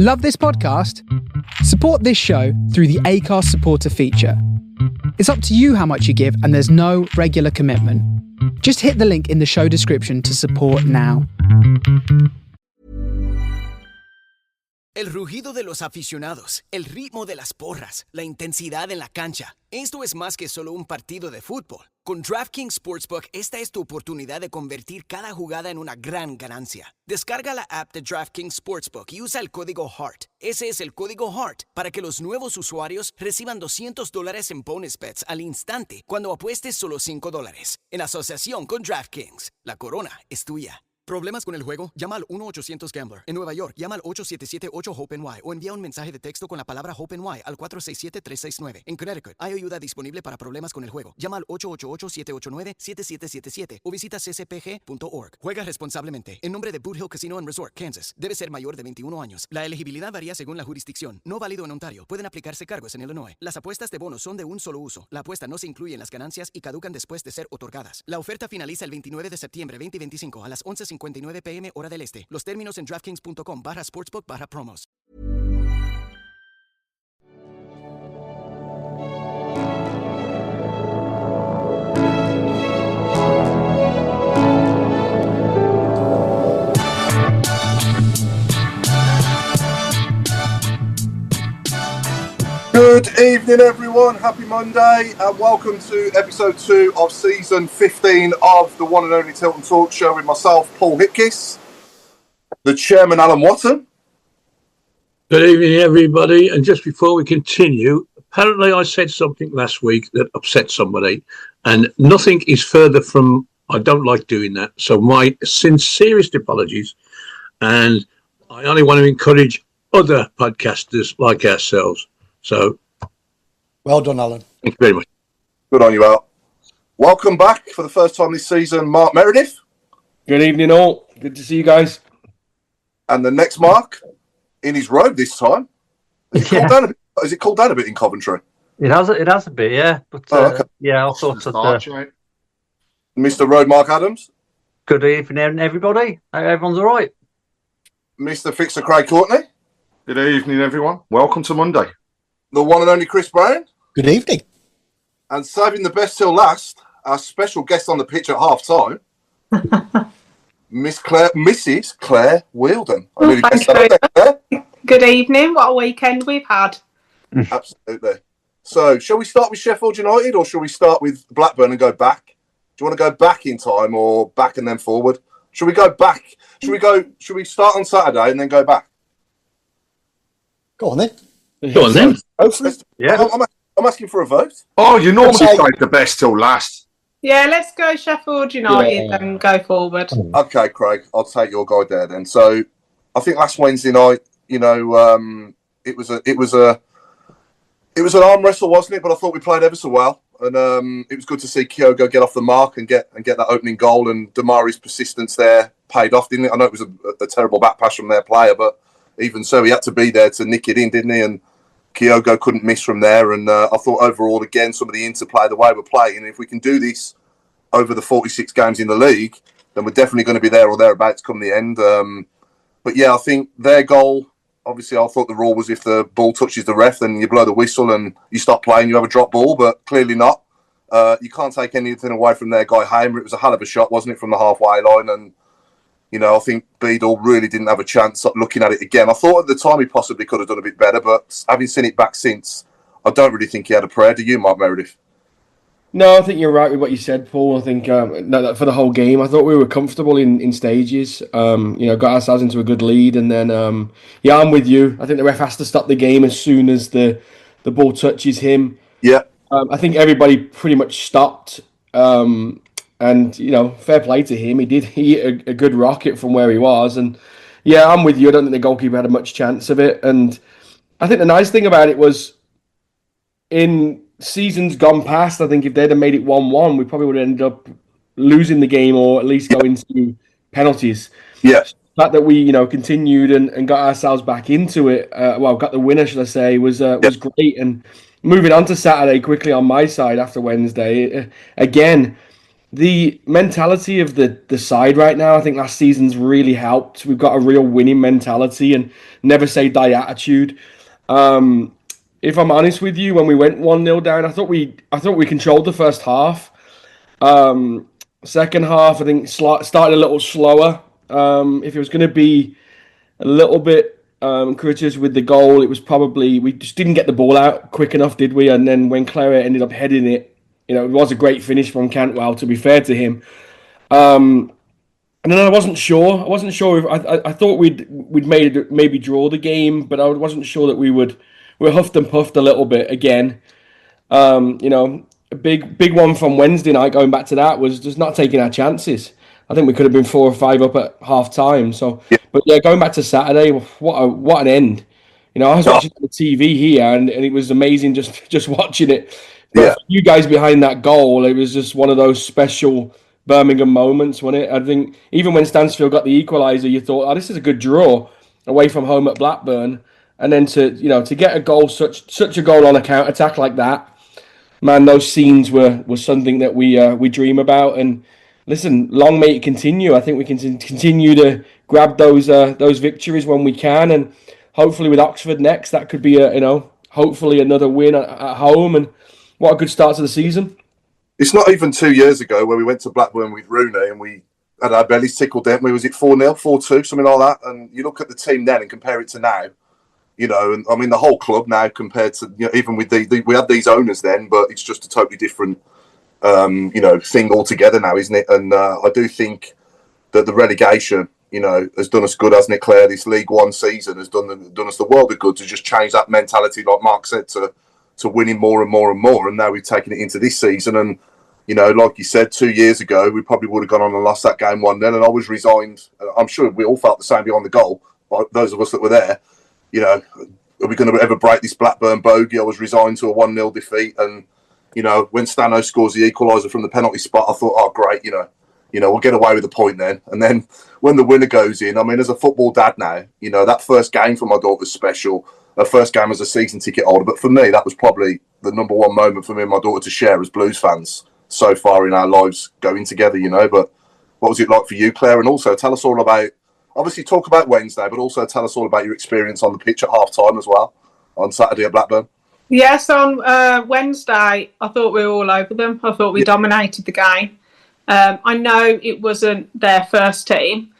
Love this podcast? Support this show through the Acast supporter feature. It's up to you how much you give, and there's no regular commitment. Just hit the link in the show description to support now. El rugido de los aficionados, el ritmo de las porras, la intensidad en la cancha. Esto es más que solo un partido de fútbol. Con DraftKings Sportsbook, esta es tu oportunidad de convertir cada jugada en una gran ganancia. Descarga la app de DraftKings Sportsbook y usa el código HEART. Ese es el código HEART para que los nuevos usuarios reciban $200 en bonus bets al instante cuando apuestes solo $5. En asociación con DraftKings, la corona es tuya. ¿Problemas con el juego? Llama al 1-800-GAMBLER. En Nueva York, llama al 877-8-HOPE-NY o envía un mensaje de texto con la palabra HOPE-NY al 467-369. En Connecticut, hay ayuda disponible para problemas con el juego. Llama al 888-789-7777 o visita ccpg.org. Juega responsablemente. En nombre de Boot Hill Casino Resort, Kansas. Debe ser mayor de 21 años. La elegibilidad varía según la jurisdicción. No válido en Ontario. Pueden aplicarse cargos en Illinois. Las apuestas de bonos son de un solo uso. La apuesta no se incluye en las ganancias y caducan después de ser otorgadas. La oferta finaliza el 29 de septiembre 2025 a las 11:59 p.m. hora del este. Los términos en DraftKings.com/sportsbook/promos. Good evening, everyone. Happy Monday, and welcome to episode 2 of season 15 of the one and only Tilton Talk show with myself, Paul Hipkiss, the chairman, Alan Watton. Good evening, everybody. And just before we continue, apparently I said something last week that upset somebody, and nothing is further from, I don't like doing that. So my sincerest apologies. And I only want to encourage other podcasters like ourselves. So, well done, Alan. Thank you very much. Good on you, Al. Welcome back for the first time this season, Mark Meredith. Good evening, all. Good to see you guys. And the next Mark, in his robe this time. Is it cooled down a bit in Coventry? It has a bit, yeah. But okay. yeah, all sorts of. Mr. Road Mark Adams. Good evening, everybody. Everyone's all right. Mr. Fixer Craig Courtney. Good evening, everyone. Welcome to Monday. The one and only Chris Brown. Good evening. And saving the best till last, our special guest on the pitch at half time, Mrs. Claire Wheeldon. Good evening. What a weekend we've had. Absolutely. So, shall we start with Sheffield United, or shall we start with Blackburn and go back? Do you want to go back in time, or back and then forward? Shall we go back? Should we start on Saturday and then go back? Go on then. Go on then. Yeah. I'm asking for a vote. Oh, you normally save the best till last. Yeah, let's go Sheffield United and go forward. Okay, Craig, I'll take your guide there then. So, I think last Wednesday night, it was an arm wrestle, wasn't it? But I thought we played ever so well, and it was good to see Kyogo get off the mark and get that opening goal. And Damari's persistence there paid off, didn't it? I know it was a terrible back pass from their player, but even so, he had to be there to nick it in, didn't he? And Kyogo couldn't miss from there. And I thought overall, again, some of the interplay, the way we're playing, if we can do this over the 46 games in the league, then we're definitely going to be there or thereabouts come the end. But yeah, I think their goal, obviously, I thought the rule was if the ball touches the ref, then you blow the whistle and you stop playing, you have a drop ball, but clearly not. You can't take anything away from their guy, Hamer. It was a hell of a shot, wasn't it, from the halfway line? And I think Beadle really didn't have a chance looking at it again. I thought at the time he possibly could have done a bit better, but having seen it back since, I don't really think he had a prayer. Do you, Mark Meredith? No, I think you're right with what you said, Paul. I think for the whole game, I thought we were comfortable in stages. Got ourselves into a good lead, and then I'm with you. I think the ref has to stop the game as soon as the ball touches him. Yeah. I think everybody pretty much stopped. And, fair play to him. He did hit a good rocket from where he was. And, yeah, I'm with you. I don't think the goalkeeper had much chance of it. And I think the nice thing about it was in seasons gone past, I think if they'd have made it 1-1, we probably would have ended up losing the game or at least going to penalties. Yeah. The fact that we, continued and got ourselves back into it, got the winner, should I say, was great. And moving on to Saturday quickly on my side after Wednesday, again, the mentality of the side right now, I think last season's really helped. We've got a real winning mentality and never say die attitude. If I'm honest with you, when we went 1-0 down, I thought we controlled the first half. Second half, I think started a little slower. If it was going to be a little bit courteous with the goal, it was probably we just didn't get the ball out quick enough, did we? And then when Clara ended up heading it, it was a great finish from Cantwell, to be fair to him. And then I wasn't sure. If I thought we'd maybe draw the game, but I wasn't sure that we huffed and puffed a little bit again. A big one from Wednesday night, going back to that, was just not taking our chances. I think we could have been 4 or 5 up at half time. So, but yeah, going back to Saturday, what an end. I was watching the TV here, and it was amazing just watching it. But for you guys behind that goal, it was just one of those special Birmingham moments, wasn't it? I think even when Stansfield got the equaliser, you thought, this is a good draw away from home at Blackburn. And then to get a goal, such a goal on a counter attack like that, man, those scenes were something that we dream about. And listen, long may it continue. I think we can continue to grab those victories when we can, and hopefully with Oxford next, that could be hopefully another win at home. And what a good start to the season. It's not even 2 years ago where we went to Blackburn with Rooney and we had our bellies tickled, didn't we? Was it 4-0, 4-2, something like that? And you look at the team then and compare it to now. And I mean, the whole club now compared to, even with we had these owners then, but it's just a totally different, thing altogether now, isn't it? And I do think that the relegation, has done us good, hasn't it, Claire? This League One season has done us the world of good to just change that mentality, like Mark said, to winning more and more and more. And now we've taken it into this season. And, like you said, 2 years ago, we probably would have gone on and lost that game 1-0. And I was resigned. I'm sure we all felt the same behind the goal, those of us that were there. Are we going to ever break this Blackburn bogey? I was resigned to a 1-0 defeat. And, when Stano scores the equaliser from the penalty spot, I thought, oh, great, we'll get away with the point then. And then when the winner goes in, I mean, as a football dad now, that first game for my daughter's special. Her first game as a season ticket holder. But for me, that was probably the number one moment for me and my daughter to share as Blues fans so far in our lives going together, But what was it like for you, Claire? And also tell us all about, obviously talk about Wednesday, but also tell us all about your experience on the pitch at half time as well on Saturday at Blackburn. Yes, on Wednesday, I thought we were all over them. I thought we dominated the game. I know it wasn't their first team,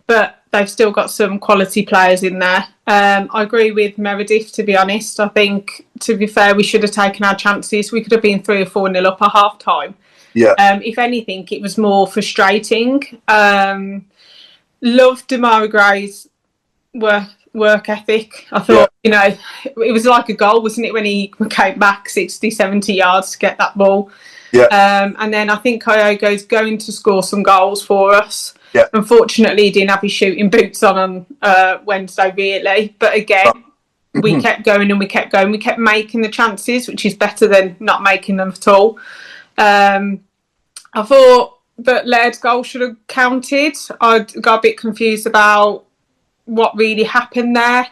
but they've still got some quality players in there. I agree with Meredith, to be honest. I think, to be fair, we should have taken our chances. We could have been 3 or 4-0 up at half time. Yeah. If anything, it was more frustrating. Loved Damari Gray's work ethic. I thought, it was like a goal, wasn't it, when he came back 60, 70 yards to get that ball. Yeah. And then I think Kyogo's going to score some goals for us. Yeah. Unfortunately, he didn't have his shooting boots on Wednesday, really. But again, we kept going and we kept going. We kept making the chances, which is better than not making them at all. I thought that Laird's goal should have counted. I got a bit confused about what really happened there.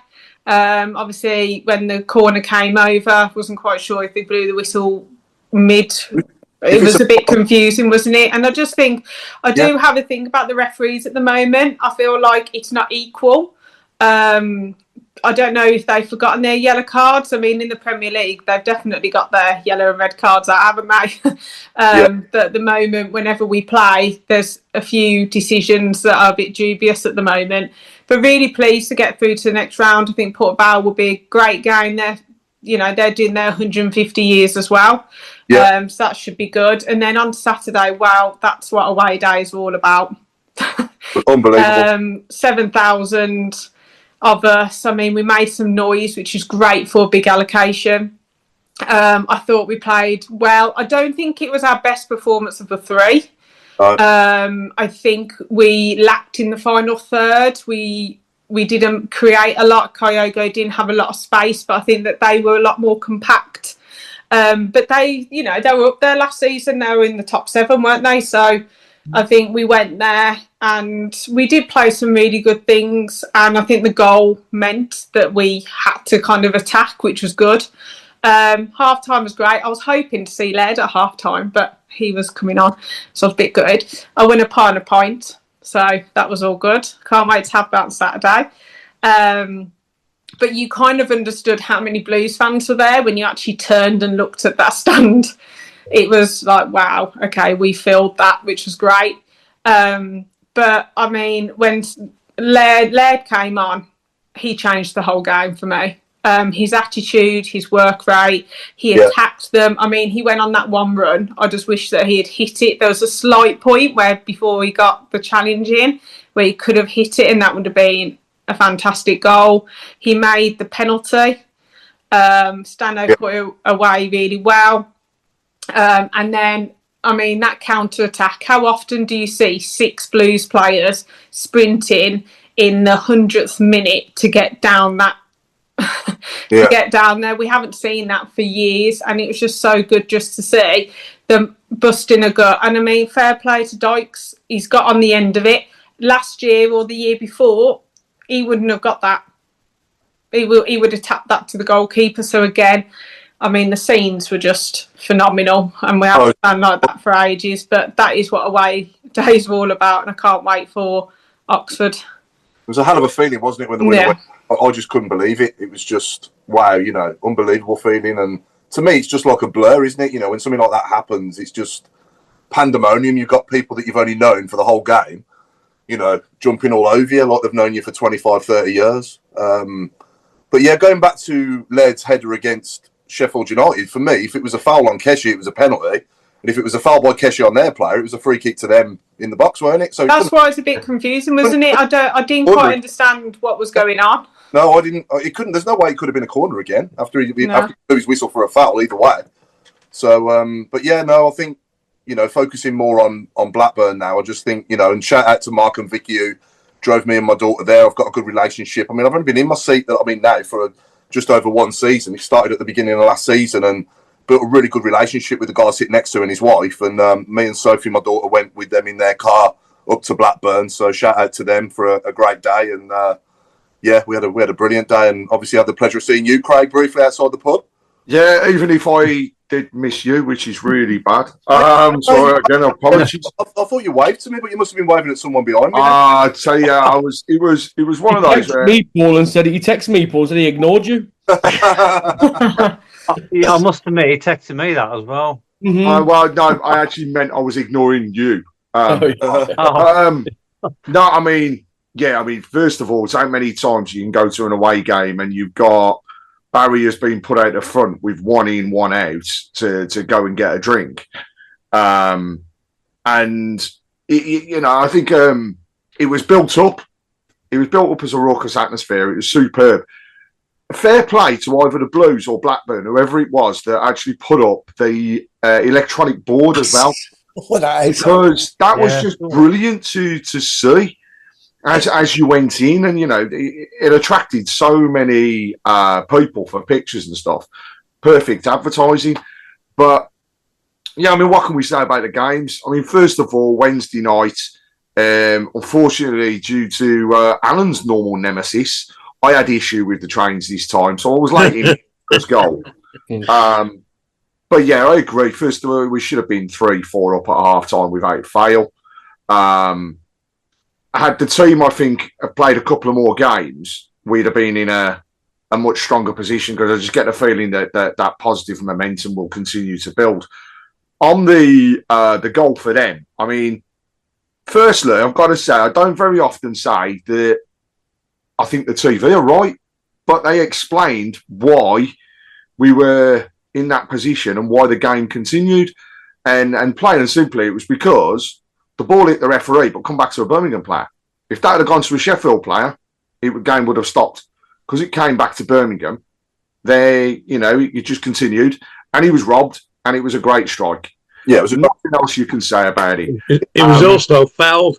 Obviously, when the corner came over, I wasn't quite sure if they blew the whistle mid. It was a bit confusing, wasn't it? And I just think, I do have a thing about the referees at the moment. I feel like it's not equal. I don't know if they've forgotten their yellow cards. I mean, in the Premier League, they've definitely got their yellow and red cards out, haven't they? But at the moment, whenever we play, there's a few decisions that are a bit dubious at the moment. But really pleased to get through to the next round. I think Port Vale will be a great game there. They're doing their 150 years as well. Yeah. So that should be good. And then on Saturday, that's what away days are all about. Unbelievable. 7,000 of us. I mean, we made some noise, which is great for a big allocation. I thought we played well. I don't think it was our best performance of the three. I think we lacked in the final third. We didn't create a lot. Kyogo didn't have a lot of space, but I think that they were a lot more compact. But they were up there last season. They were in the top 7, weren't they? So I think we went there and we did play some really good things. And I think the goal meant that we had to kind of attack, which was good. Half time was great. I was hoping to see Laird at half time, but he was coming on, so I was a bit gutted. I won a pie and a pint, so that was all good. Can't wait to have that on Saturday. But you kind of understood how many Blues fans were there when you actually turned and looked at that stand. It was like, wow, okay, we filled that, which was great. But I mean, when Laird came on, he changed the whole game for me. His attitude, his work rate, he attacked them. I mean, he went on that one run. I just wish that he had hit it. There was a slight point where before he got the challenge in, where he could have hit it, and that would have been a fantastic goal. He made the penalty. Stano put it away really well. And then, I mean, that counter-attack, how often do you see 6 Blues players sprinting in the 100th minute to get down that to get down there? We haven't seen that for years, and it was just so good just to see them busting a gut. And I mean, fair play to Dykes. He's got on the end of it. Last year or the year before, he wouldn't have got that. He would have tapped that to the goalkeeper. So again, I mean, the scenes were just phenomenal, and we haven't done like that for ages. But that is what away days are all about, and I can't wait for Oxford. It was a hell of a feeling, wasn't it, when the winner went? I just couldn't believe it. It was just, wow, you know, unbelievable feeling. And to me, it's just like a blur, isn't it? You know, when something like that happens, it's just pandemonium. You've got people that you've only known for the whole game, you know, jumping all over you like they've known you for 25, 30 years. But yeah, going back to Laird's header against Sheffield United, for me, if it was a foul on Keshi, it was a penalty. And if it was a foul by Keshi on their player, it was a free kick to them in the box, weren't it? So that's why it's a bit confusing, wasn't it? I didn't quite understand what was going on. No, I didn't. It couldn't. There's no way it could have been a corner again after he blew his whistle for a foul either way. So, but yeah, no, I think, you know, focusing more on Blackburn now. I just think, you know, and shout out to Mark and Vicky who drove me and my daughter there. I've got a good relationship. I mean, I've only been in my seat that I'm in now for just over one season. He started at the beginning of last season and built a really good relationship with the guy sitting next to him and his wife. And me and Sophie, my daughter, went with them in their car up to Blackburn. So shout out to them for a great day. And yeah, we had a brilliant day. And obviously had the pleasure of seeing you, Craig, briefly outside the pub. Yeah, even if I did miss you, which is really bad. So again, apologies. I thought you waved to me, but you must have been waving at someone behind me. I tell you, it was one of those. He texted me, Paul, and said he texted me, Paul, said he ignored you. Yeah, I must admit, he texted me that as well. Mm-hmm. Well, no, I actually meant I was ignoring you. No, I mean, yeah, I mean, first of all, so many times you can go to an away game and you've got barriers being put out the front with one in, one out to go and get a drink. And, you know, I think it was built up. It was built up as a raucous atmosphere. It was superb. Fair play to either the Blues or Blackburn, whoever it was that actually put up the electronic board as well. Because that was just brilliant to see as you went in, and you know it attracted so many people for pictures and stuff. Perfect advertising. But yeah, I mean, what can we say about the games? I mean, first of all, Wednesday night, unfortunately, due to Alan's normal nemesis, I had issue with the trains this time, so I was late in his goal. But yeah, I agree. First of all, we should have been 3-4 up at half time without fail. Had the team, I think, played a couple of more games, we'd have been in a much stronger position, because I just get the feeling that positive momentum will continue to build. On the goal for them, I mean, firstly, I've got to say, I don't very often say that I think the TV are right, but they explained why we were in that position and why the game continued. And plain and simply, it was because the ball hit the referee, but come back to a Birmingham player. If that had gone to a Sheffield player, the game would have stopped, because it came back to Birmingham. It just continued, and he was robbed, and it was a great strike. Yeah, it was nothing else you can say about it. It was also fouled.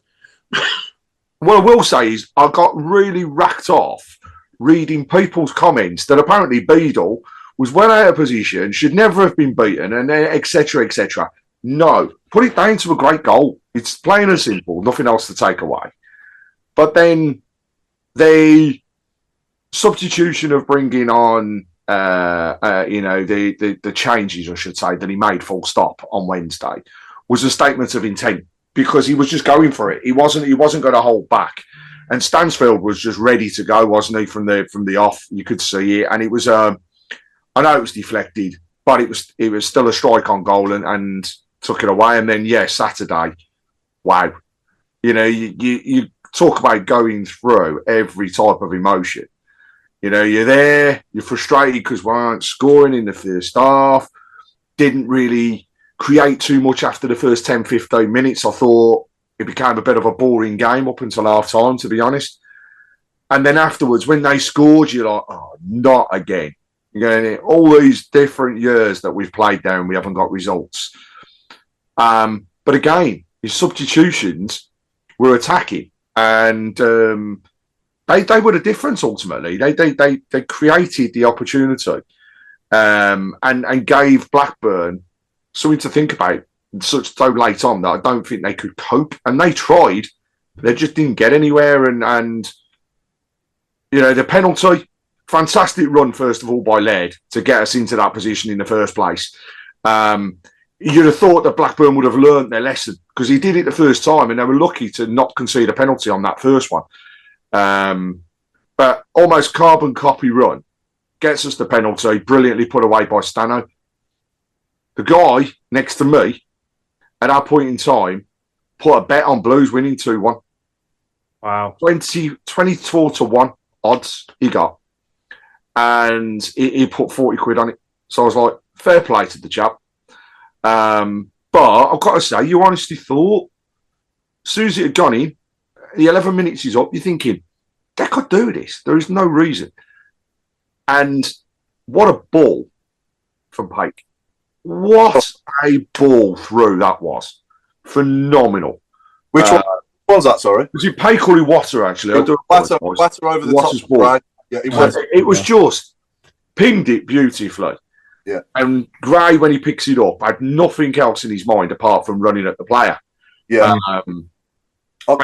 What I will say is I got really racked off reading people's comments that apparently Beadle was well out of position, should never have been beaten, and etc., etc. No, put it down to a great goal. It's plain and simple, nothing else to take away. But then the substitution of bringing on the changes, I should say, that he made full stop on Wednesday was a statement of intent because he was just going for it. He wasn't going to hold back. And Stansfield was just ready to go, wasn't he, from the off? You could see it. And it was, I know it was deflected, but it was still a strike on goal and took it away. And then, Saturday, wow. You talk about going through every type of emotion. You're there, you're frustrated because we aren't scoring in the first half. Didn't really create too much after the first 10, 15 minutes. I thought it became a bit of a boring game up until half time, to be honest. And then afterwards, when they scored, you're like, oh, not again. All these different years that we've played down, we haven't got results. But again, his substitutions were attacking. And they were the difference ultimately. They created the opportunity and gave Blackburn something to think about so late on that I don't think they could cope. And they tried, they just didn't get anywhere. And the penalty, fantastic run first of all by Laird to get us into that position in the first place. You'd have thought that Blackburn would have learnt their lesson because he did it the first time and they were lucky to not concede a penalty on that first one. But almost carbon copy run gets us the penalty, brilliantly put away by Stano. The guy next to me at that point in time put a bet on Blues winning 2-1. Wow. 24 to 1 odds he got. And he put 40 quid on it. So I was like, fair play to the chap. But I've got to say, you honestly thought, as soon as it had gone in, the 11 minutes is up, you're thinking, they could do this. There is no reason. And what a ball from Pake. What a ball through that was. Phenomenal. Which one was that, sorry? Was it Pake or Water, actually? I do Batter over the Watter's top. Ball. Right? Yeah, it was just pinged it beautifully. Yeah. And Gray, when he picks it up, had nothing else in his mind apart from running at the player. Yeah. I'll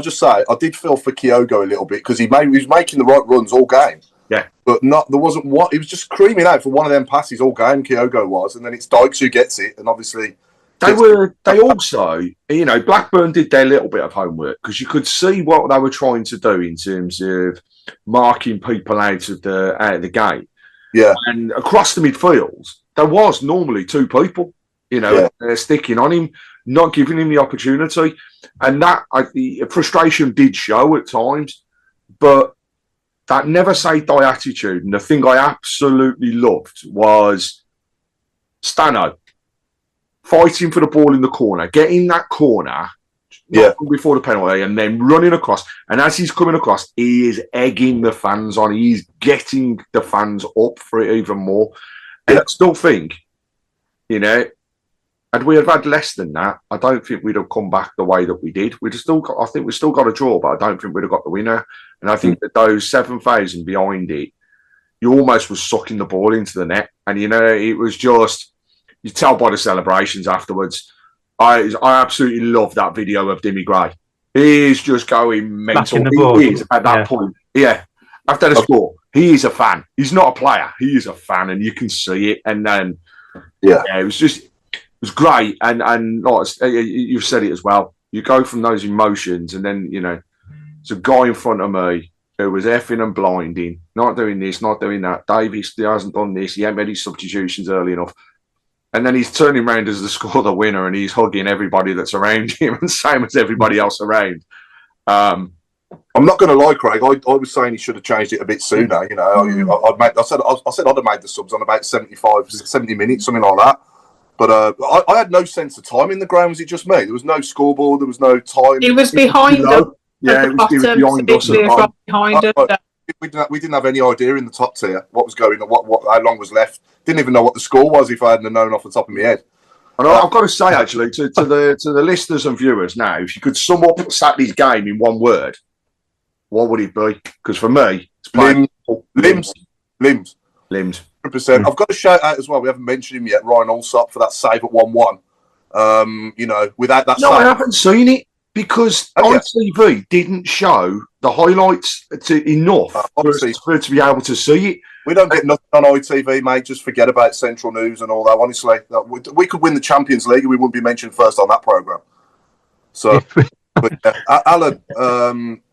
just say, I did feel for Kyogo a little bit because he was making the right runs all game. Yeah. But there wasn't he was just screaming out for one of them passes all game, Kyogo was, and then it's Dykes who gets it, and obviously they also, Blackburn did their little bit of homework because you could see what they were trying to do in terms of marking people out of the game. Yeah. And across the midfield, there was normally two people, sticking on him, not giving him the opportunity. And that the frustration did show at times, but that never say die attitude. And the thing I absolutely loved was Stano fighting for the ball in the corner, getting that corner before the penalty, and then running across. And as he's coming across, he is egging the fans on. He's getting the fans up for it even more. And I still think, had we have had less than that, I don't think we'd have come back the way that we did. I think we've still got a draw, but I don't think we'd have got the winner. And I think that those 7,000 behind it, you almost was sucking the ball into the net. And, it was just, you tell by the celebrations afterwards. I absolutely love that video of Dimmy Gray. He is just going mental. He is at that point. Yeah. After the score, he is a fan. He's not a player. He is a fan, and you can see it. And then, it was great, and like you've said it as well. You go from those emotions, and then there's a guy in front of me who was effing and blinding, not doing this, not doing that. Davies hasn't done this. He hasn't made his substitutions early enough, and then he's turning around as the score the winner, and he's hugging everybody that's around him, and same as everybody else around. I'm not going to lie, Craig. I was saying he should have changed it a bit sooner. I said I'd have made the subs on about 70 minutes, something like that. But I had no sense of time in the ground. Was it just me? There was no scoreboard. There was no time. It was behind us. Yeah, it was behind us. Behind us. We didn't have any idea in the top tier what was going on, how long was left. Didn't even know what the score was if I hadn't known off the top of my head. And I've got to say, actually, to the listeners and viewers now, if you could sum up Saturday's game in one word, what would it be? Because for me, it's limbs. 100%. I've got to shout out as well. We haven't mentioned him yet. Ryan Allsop for that save at 1-1. Without that. No, save, I haven't seen it. Because ITV didn't show the highlights enough for us to be able to see it. We don't get nothing on ITV, mate. Just forget about Central News and all that. Honestly, we could win the Champions League and we wouldn't be mentioned first on that programme. So, but, Alan,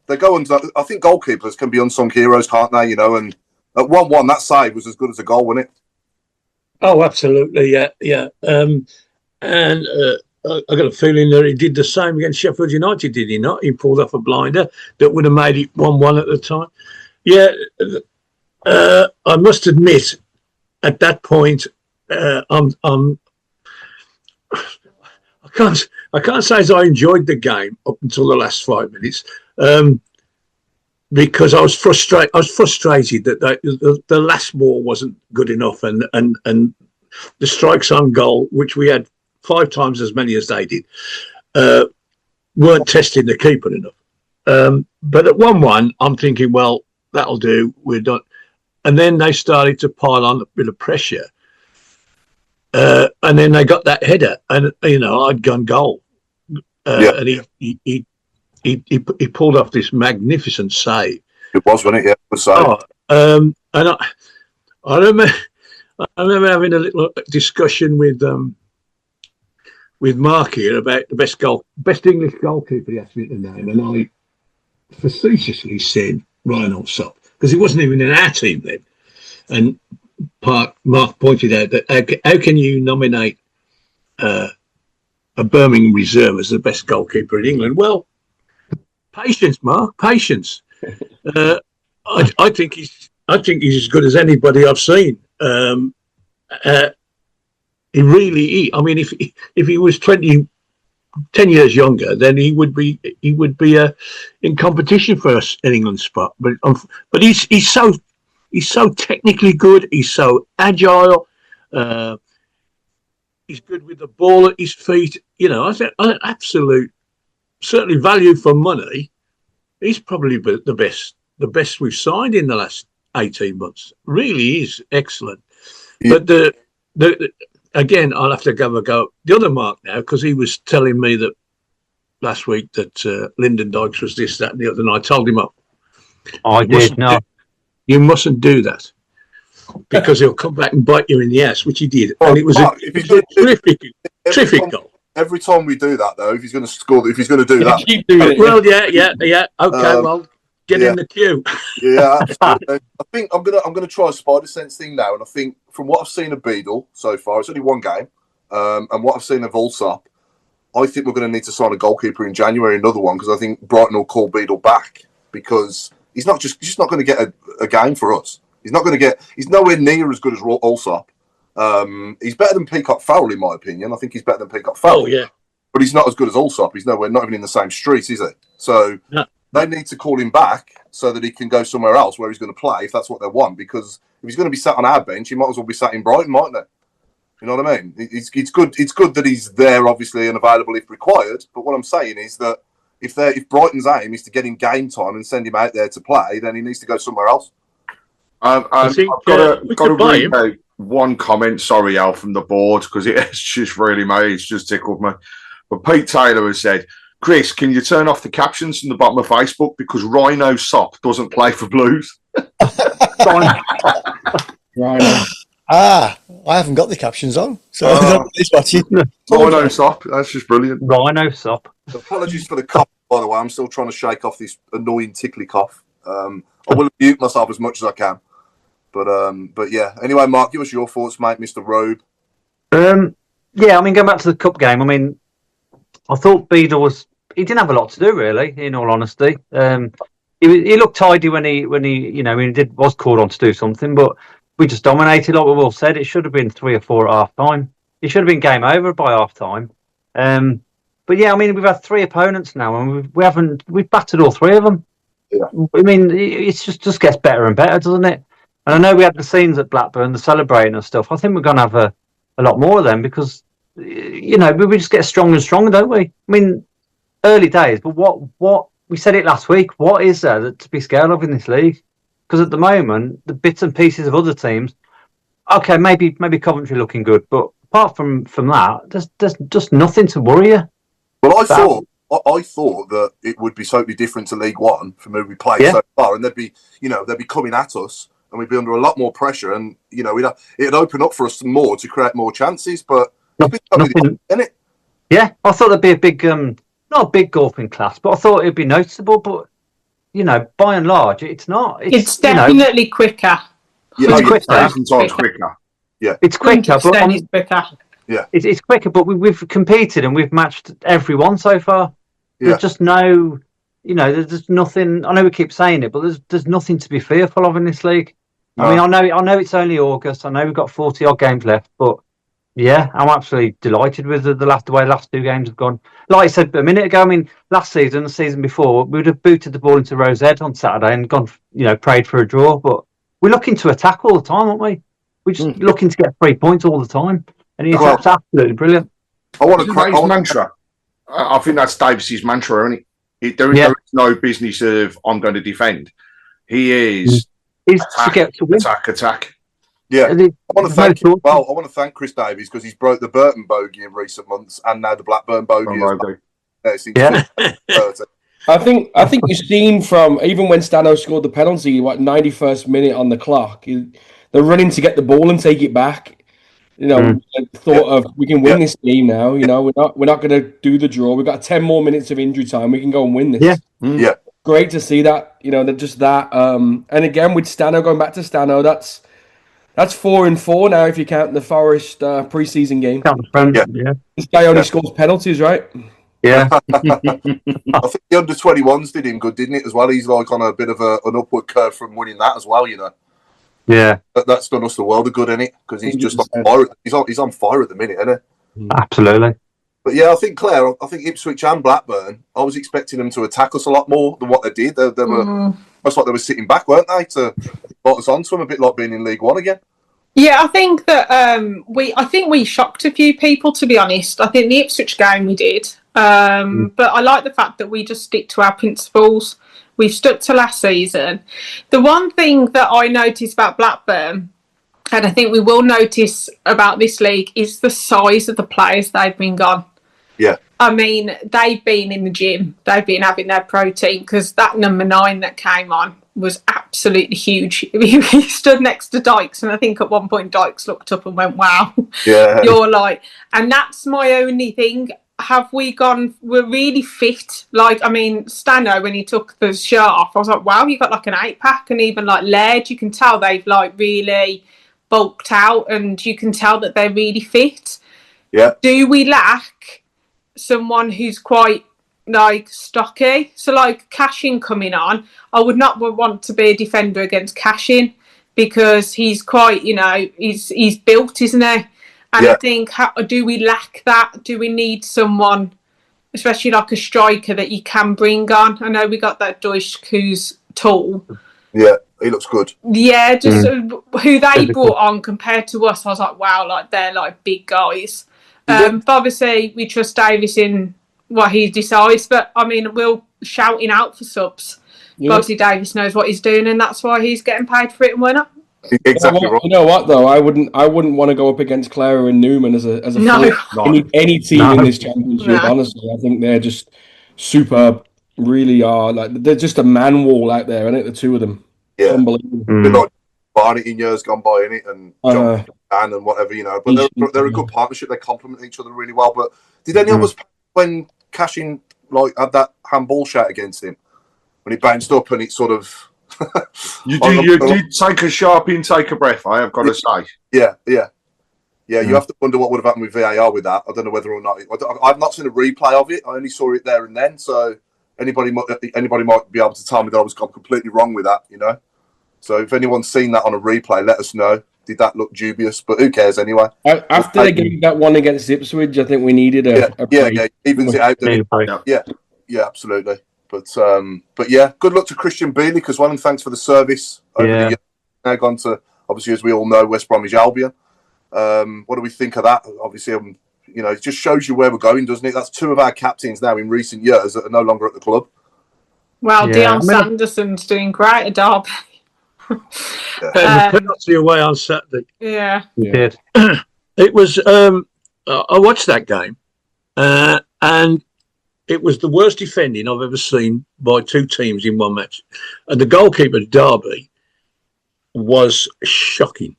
they go on. I think goalkeepers can be unsung heroes, can't they? You know, and at 1-1, that save was as good as a goal, wasn't it? Oh, absolutely, yeah. I got a feeling that he did the same against Sheffield United, did he not? He pulled off a blinder that would have made it 1-1 at the time. Yeah, I must admit, at that point, I can't say as I enjoyed the game up until the last 5 minutes, because I was frustrated. I was frustrated that the last ball wasn't good enough, and the strikes on goal, which we had 5 times as many as they did, weren't testing the keeper enough. But at 1-1, I'm thinking, well, that'll do. We're done. And then they started to pile on a bit of pressure. And then they got that header, and I'd gone goal. And he pulled off this magnificent save. It was, wasn't it? Yeah, it was save. And I remember having a little discussion with Mark here about the best English goalkeeper he asked me to name, and I facetiously said Ryan Allsop, because he wasn't even in our team then. And Mark pointed out that how can you nominate a Birmingham reserve as the best goalkeeper in England? Well, patience, Mark, patience. I think he's as good as anybody I've seen. He really, I mean, if he was 10 years younger, then he would be in competition for us in England's spot. But he's so technically good. He's so agile. He's good with the ball at his feet. I think absolute, certainly value for money. He's probably the best we've signed in the last 18 months. Really is excellent. Yeah. But again, I'll have to give a go. The other Mark now, because he was telling me that last week that Lyndon Dykes was this, that, and the other, and I told him up. I did not. You mustn't do that, because he'll come back and bite you in the ass, which he did. Oh, and it was Mark, a terrific goal. Every time we do that, though, if he's going to score, if he's going to do that, keep doing it. Well, yeah. Okay, well, get in the queue. Yeah, absolutely. I think I'm gonna try a spider sense thing now, and I think from what I've seen of Beadle so far, it's only one game, and what I've seen of Allsop, I think we're going to need to sign a goalkeeper in January, another one, because I think Brighton will call Beadle back, because he's just not going to get a game for us. He's nowhere near as good as Allsop. He's better than Peacock Farrell, in my opinion. I think he's better than Peacock Farrell. Oh yeah, but he's not as good as Allsop. He's not even in the same street, is he? So. No. They need to call him back so that he can go somewhere else where he's going to play, if that's what they want. Because if he's going to be sat on our bench, he might as well be sat in Brighton, mightn't he? You know what I mean? It's good. It's good that he's there, obviously, and available if required. But what I'm saying is that if Brighton's aim is to get him game time and send him out there to play, then he needs to go somewhere else. I think I've got to read out one comment. Sorry, Al, from the board, because it's just really made. It's just tickled me. But Pete Taylor has said, Chris, can you turn off the captions from the bottom of Facebook, because Rhino Sop doesn't play for Blues? Rhino. I haven't got the captions on, so nobody's watching. Rhino Sop, that's just brilliant. Rhino Sop. Apologies for the cough, by the way. I'm still trying to shake off this annoying tickly cough. I will mute myself as much as I can. But yeah. Anyway, Mark, give us your thoughts, mate, Mr. Robe. Yeah, I mean, going back to the cup game, I mean, I thought Beadle he didn't have a lot to do, really, in all honesty. He looked tidy when he was called on to do something, but we just dominated, like we've all said. It should have been 3 or 4 at half time. It should have been game over by half time. But yeah, I mean, we've had 3 opponents now, and we've battered all 3 of them. Yeah. I mean, it just gets better and better, doesn't it? And I know we had the scenes at Blackburn, the celebrating and stuff. I think we're going to have a lot more of them, because we just get stronger and stronger, don't we? I mean, early days, but what we said it last week. What is there to be scared of in this league? Because at the moment, the bits and pieces of other teams, okay, maybe Coventry looking good, but apart from that, there's just nothing to worry you. Well, I thought I thought that it would be totally different to League One from who we played so far, and they'd be coming at us, and we'd be under a lot more pressure, and it'd open up for us more to create more chances. But nothing, it? Yeah, I thought there'd be a big, not a big golfing class, but I thought it'd be noticeable. But by and large, it's not. It's definitely quicker. Yeah, it's quicker. Sometimes quicker. Yeah, it's quicker. But it's quicker. Yeah, it's quicker. But we've competed and we've matched everyone so far. There's just no, there's just nothing. I know we keep saying it, but there's nothing to be fearful of in this league. No. I mean, I know it's only August. I know we've got 40 odd games left, but yeah, I'm absolutely delighted with the way the last two games have gone. Like I said a minute ago, I mean, last season, the season before, we would have booted the ball into Rose Head on Saturday and gone, prayed for a draw. But we're looking to attack all the time, aren't we? We're just looking to get 3 points all the time, and it's absolutely brilliant. I want to crack his mantra. I think that's Davis's mantra, isn't it? There is no business of I'm going to defend. He is to get to win. Attack. Yeah, I want to thank Chris Davies because he's broke the Burton bogey in recent months, and now the Blackburn bogey. I think you've seen from even when Stano scored the penalty, 91st minute on the clock, they're running to get the ball and take it back. Thought of we can win this game now. We're not going to do the draw. We've got 10 more minutes of injury time. We can go and win this. Yeah. Great to see that. Just that. And again, with Stano, going back to Stano, that's 4-4 now if you count the Forest pre-season game. This guy only scores penalties, right? Yeah. I think the under-21s did him good, didn't it? As well, he's like on a bit of an upward curve from winning that as well. Yeah, that's done us the world of good, isn't it? Because he's just on fire. He's on fire at the minute, isn't he? Absolutely. But yeah, I think Ipswich and Blackburn, I was expecting them to attack us a lot more than what they did. They were almost like they were sitting back, weren't they, to put us onto them, a bit like being in League One again. Yeah, I think that we shocked a few people, to be honest. I think the Ipswich game we did, but I like the fact that we just stick to our principles. We've stuck to last season. The one thing that I noticed about Blackburn, and I think we will notice about this league, is the size of the players they've been gone. Yeah. I mean, they've been in the gym. They've been having their protein, because that number 9 that came on was absolutely huge. He stood next to Dykes, and I think at one point Dykes looked up and went, wow. Yeah. You're like... And that's my only thing. Have we gone... We're really fit. Like, I mean, Stano, when he took the shirt off, I was like, wow, you got like an 8-pack. And even like Laird, you can tell they've like really bulked out, and you can tell that they're really fit. Yeah. Do we lack someone who's quite like stocky? So like Cashin coming on, I would not want to be a defender against Cashin, because he's quite, he's built, isn't he? And I think, do we lack that? Do we need someone, especially like a striker, that you can bring on? I know we got that Deutsch who's tall. Yeah, he looks good. Yeah, just who they brought on compared to us, I was like, wow, like they're like big guys. But obviously, we trust Davis in what he decides. But I mean, we're shouting out for subs. Yeah. Obviously, Davis knows what he's doing, and that's why he's getting paid for it, and we're not. Exactly right. You know what though? I wouldn't want to go up against Clara and Newman as a any team in this championship. Honestly, I think they're just superb. Really are, like they're just a man wall out there, isn't it? The two of them, unbelievable. They're like Barnett in years gone by, innit? And John and whatever, But they're a good partnership. They complement each other really well. But did any of us, when Cashin had that handball shot against him, when he bounced up and it sort of. You did take a sharp intake of breath, I have got to say. Yeah. You have to wonder what would have happened with VAR with that. I don't know whether or not. I've not seen a replay of it. I only saw it there and then. So anybody might be able to tell me that I was completely wrong with that. So if anyone's seen that on a replay, let us know. Did that look dubious? But who cares anyway? After they gave that one against Ipswich, I think we needed a evens it out. Yeah, absolutely. But yeah, good luck to Christian Bielik as well, and thanks for the service over the year. Now gone to, obviously, as we all know, West Bromwich Albion. What do we think of that? Obviously, it just shows you where we're going, doesn't it? That's two of our captains now in recent years that are no longer at the club. Well, Dion Sanderson's doing great at Derby. Penalty away on Saturday. Yeah, he did. It was. I watched that game, and it was the worst defending I've ever seen by two teams in one match. And the goalkeeper, Derby, was shocking.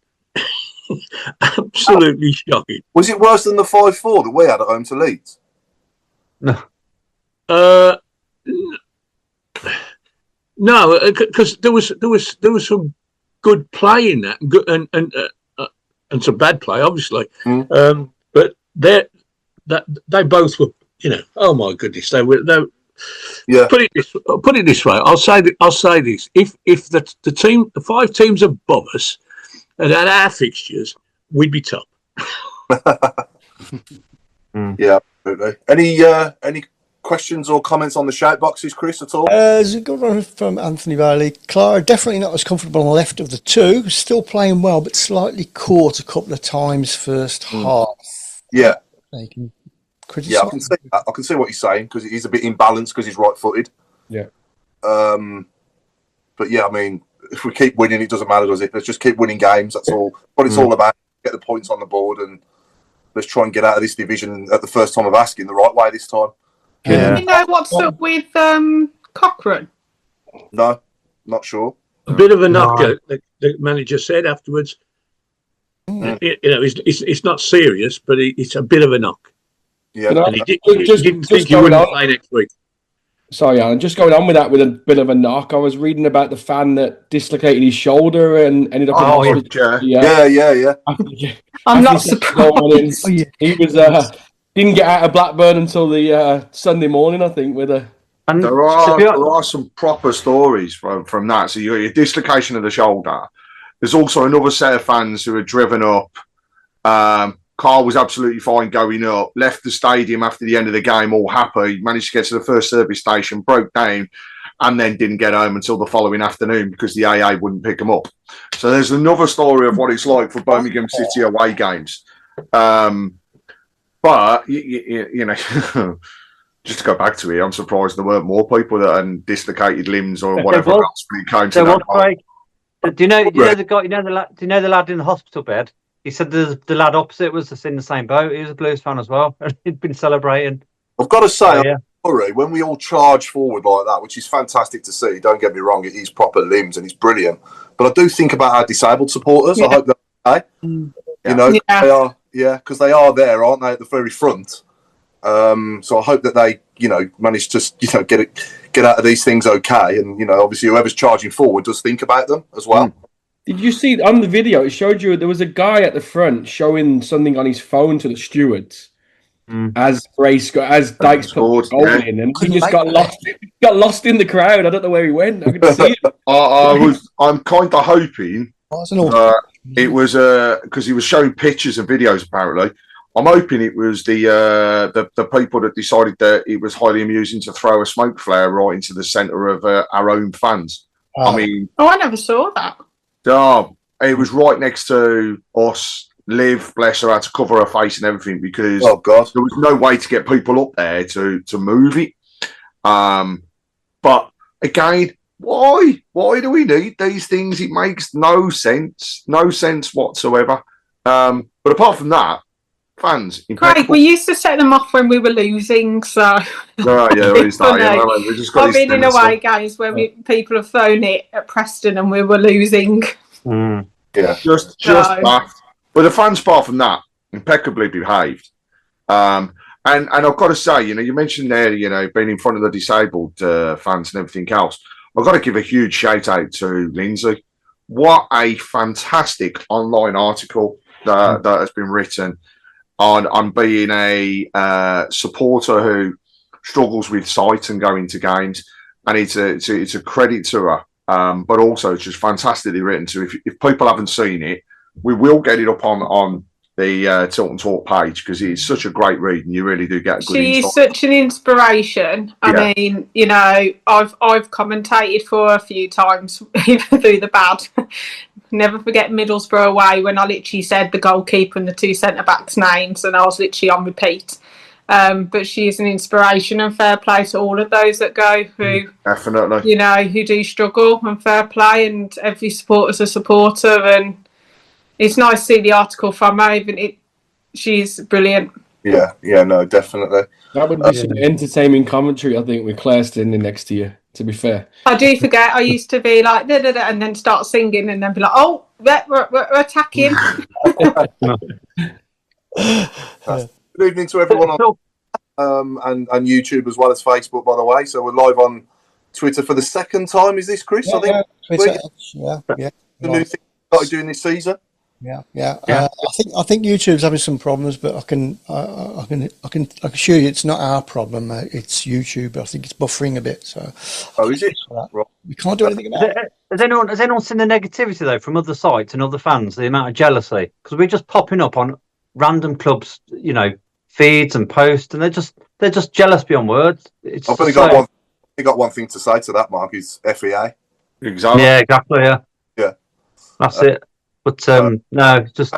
Absolutely shocking. Was it worse than the 5-4 that we had at home to Leeds? No. No, because there was some good play in that, and some bad play, obviously. But they both were, oh my goodness, they were. Yeah. Put it this way. I'll say this: if the 5 teams above us had our fixtures, we'd be top. Yeah, absolutely. Any questions or comments on the shout boxes, Chris, at all? There's a good one from Anthony Bailey. Clara, definitely not as comfortable on the left of the two. Still playing well, but slightly caught a couple of times first half. Yeah. They can criticize. Yeah, I can see that. I can see what he's saying, because he's a bit imbalanced because he's right-footed. Yeah. But yeah, I mean, if we keep winning, it doesn't matter, does it? Let's just keep winning games. That's all. What it's all about. Get the points on the board, and let's try and get out of this division at the first time of asking the right way this time. Yeah. Do you know what's up with Cochrane? No, not sure. A bit of a knock, the manager said afterwards. It's not serious, but it's a bit of a knock. Yeah, and he didn't think he wouldn't play next week. Sorry, Alan. Just going on with that, with a bit of a knock. I was reading about the fan that dislocated his shoulder and ended up. Yeah. I'm not surprised. He was didn't get out of Blackburn until the Sunday morning, I think. There are some proper stories from that. So you got your dislocation of the shoulder. There's also another set of fans who had driven up. Car was absolutely fine going up. Left the stadium after the end of the game, all happy. Managed to get to the first service station, broke down, and then didn't get home until the following afternoon because the AA wouldn't pick them up. So there's another story of what it's like for Birmingham City away games. But you know, just to go back to it, I'm surprised there weren't more people that had dislocated limbs or whatever else when it came to that. Do you know the guy? Do you know the lad in the hospital bed? He said the lad opposite was in the same boat. He was a Blues fan as well. He'd been celebrating. I've got to say, when we all charge forward like that, which is fantastic to see. Don't get me wrong; it is proper limbs and it's brilliant. But I do think about our disabled supporters. I hope they're okay. You know, they are. Yeah, because they are there, aren't they, at the very front? So I hope that they, manage to, get out of these things okay. And, obviously whoever's charging forward does think about them as well. Did you see on the video, it showed you there was a guy at the front showing something on his phone to the stewards as Dykes put the goal in, and he just got lost in the crowd. I don't know where he went. I couldn't see him. I'm kind of hoping it was because he was showing pictures and videos apparently. I'm hoping it was the people that decided that it was highly amusing to throw a smoke flare right into the centre of our own fans. I never saw that. It was right next to us. Liv, bless her, had to cover her face and everything because there was no way to get people up there to move it. But again, why do we need these things? It makes no sense whatsoever. But apart from that, fans. Craig, we used to set them off when we were losing, so. There is that. I've been in away games where people have thrown it at Preston and we were losing. Yeah, just that. But the fans, apart from that, impeccably behaved. And I've got to say, you mentioned there, being in front of the disabled fans and everything else. I've got to give a huge shout out to Lindsay. What a fantastic online article that has been written on being a supporter who struggles with sight and going to games, and it's a credit to her. But also it's just fantastically written. So if people haven't seen it, we will get it up on the Tilton Talk page because it's such a great read and you really do get a good insight. She's such an inspiration. I mean, I've commentated for her a few times even through the bad. Never forget Middlesbrough away when I literally said the goalkeeper and the two centre-backs' names and I was literally on repeat. But she is an inspiration and fair play to all of those that go who definitely, who do struggle, and fair play, and every supporter's a supporter, and it's nice to see the article from her. She's brilliant. Yeah, no, definitely. That would be some entertaining commentary, I think, with Claire standing next to you, to be fair. I do forget. I used to be like, da, da, da, and then start singing and then be like, oh, we're attacking. Good evening to everyone on and YouTube as well as Facebook, by the way. So we're live on Twitter for the second time. Is this, Chris? I think. Twitter, The new thing we started doing this season. Yeah. I think YouTube's having some problems, but I can assure you it's not our problem. It's YouTube. I think it's buffering a bit. So, is it? Right. We can't do anything about it. Has anyone seen the negativity though from other sites and other fans? The amount of jealousy, because we're just popping up on random clubs, feeds and posts, and they're just jealous beyond words. I've only got one thing to say to that, Mark. Is FEA. Exactly. Yeah, exactly. Yeah. That's it. But no, just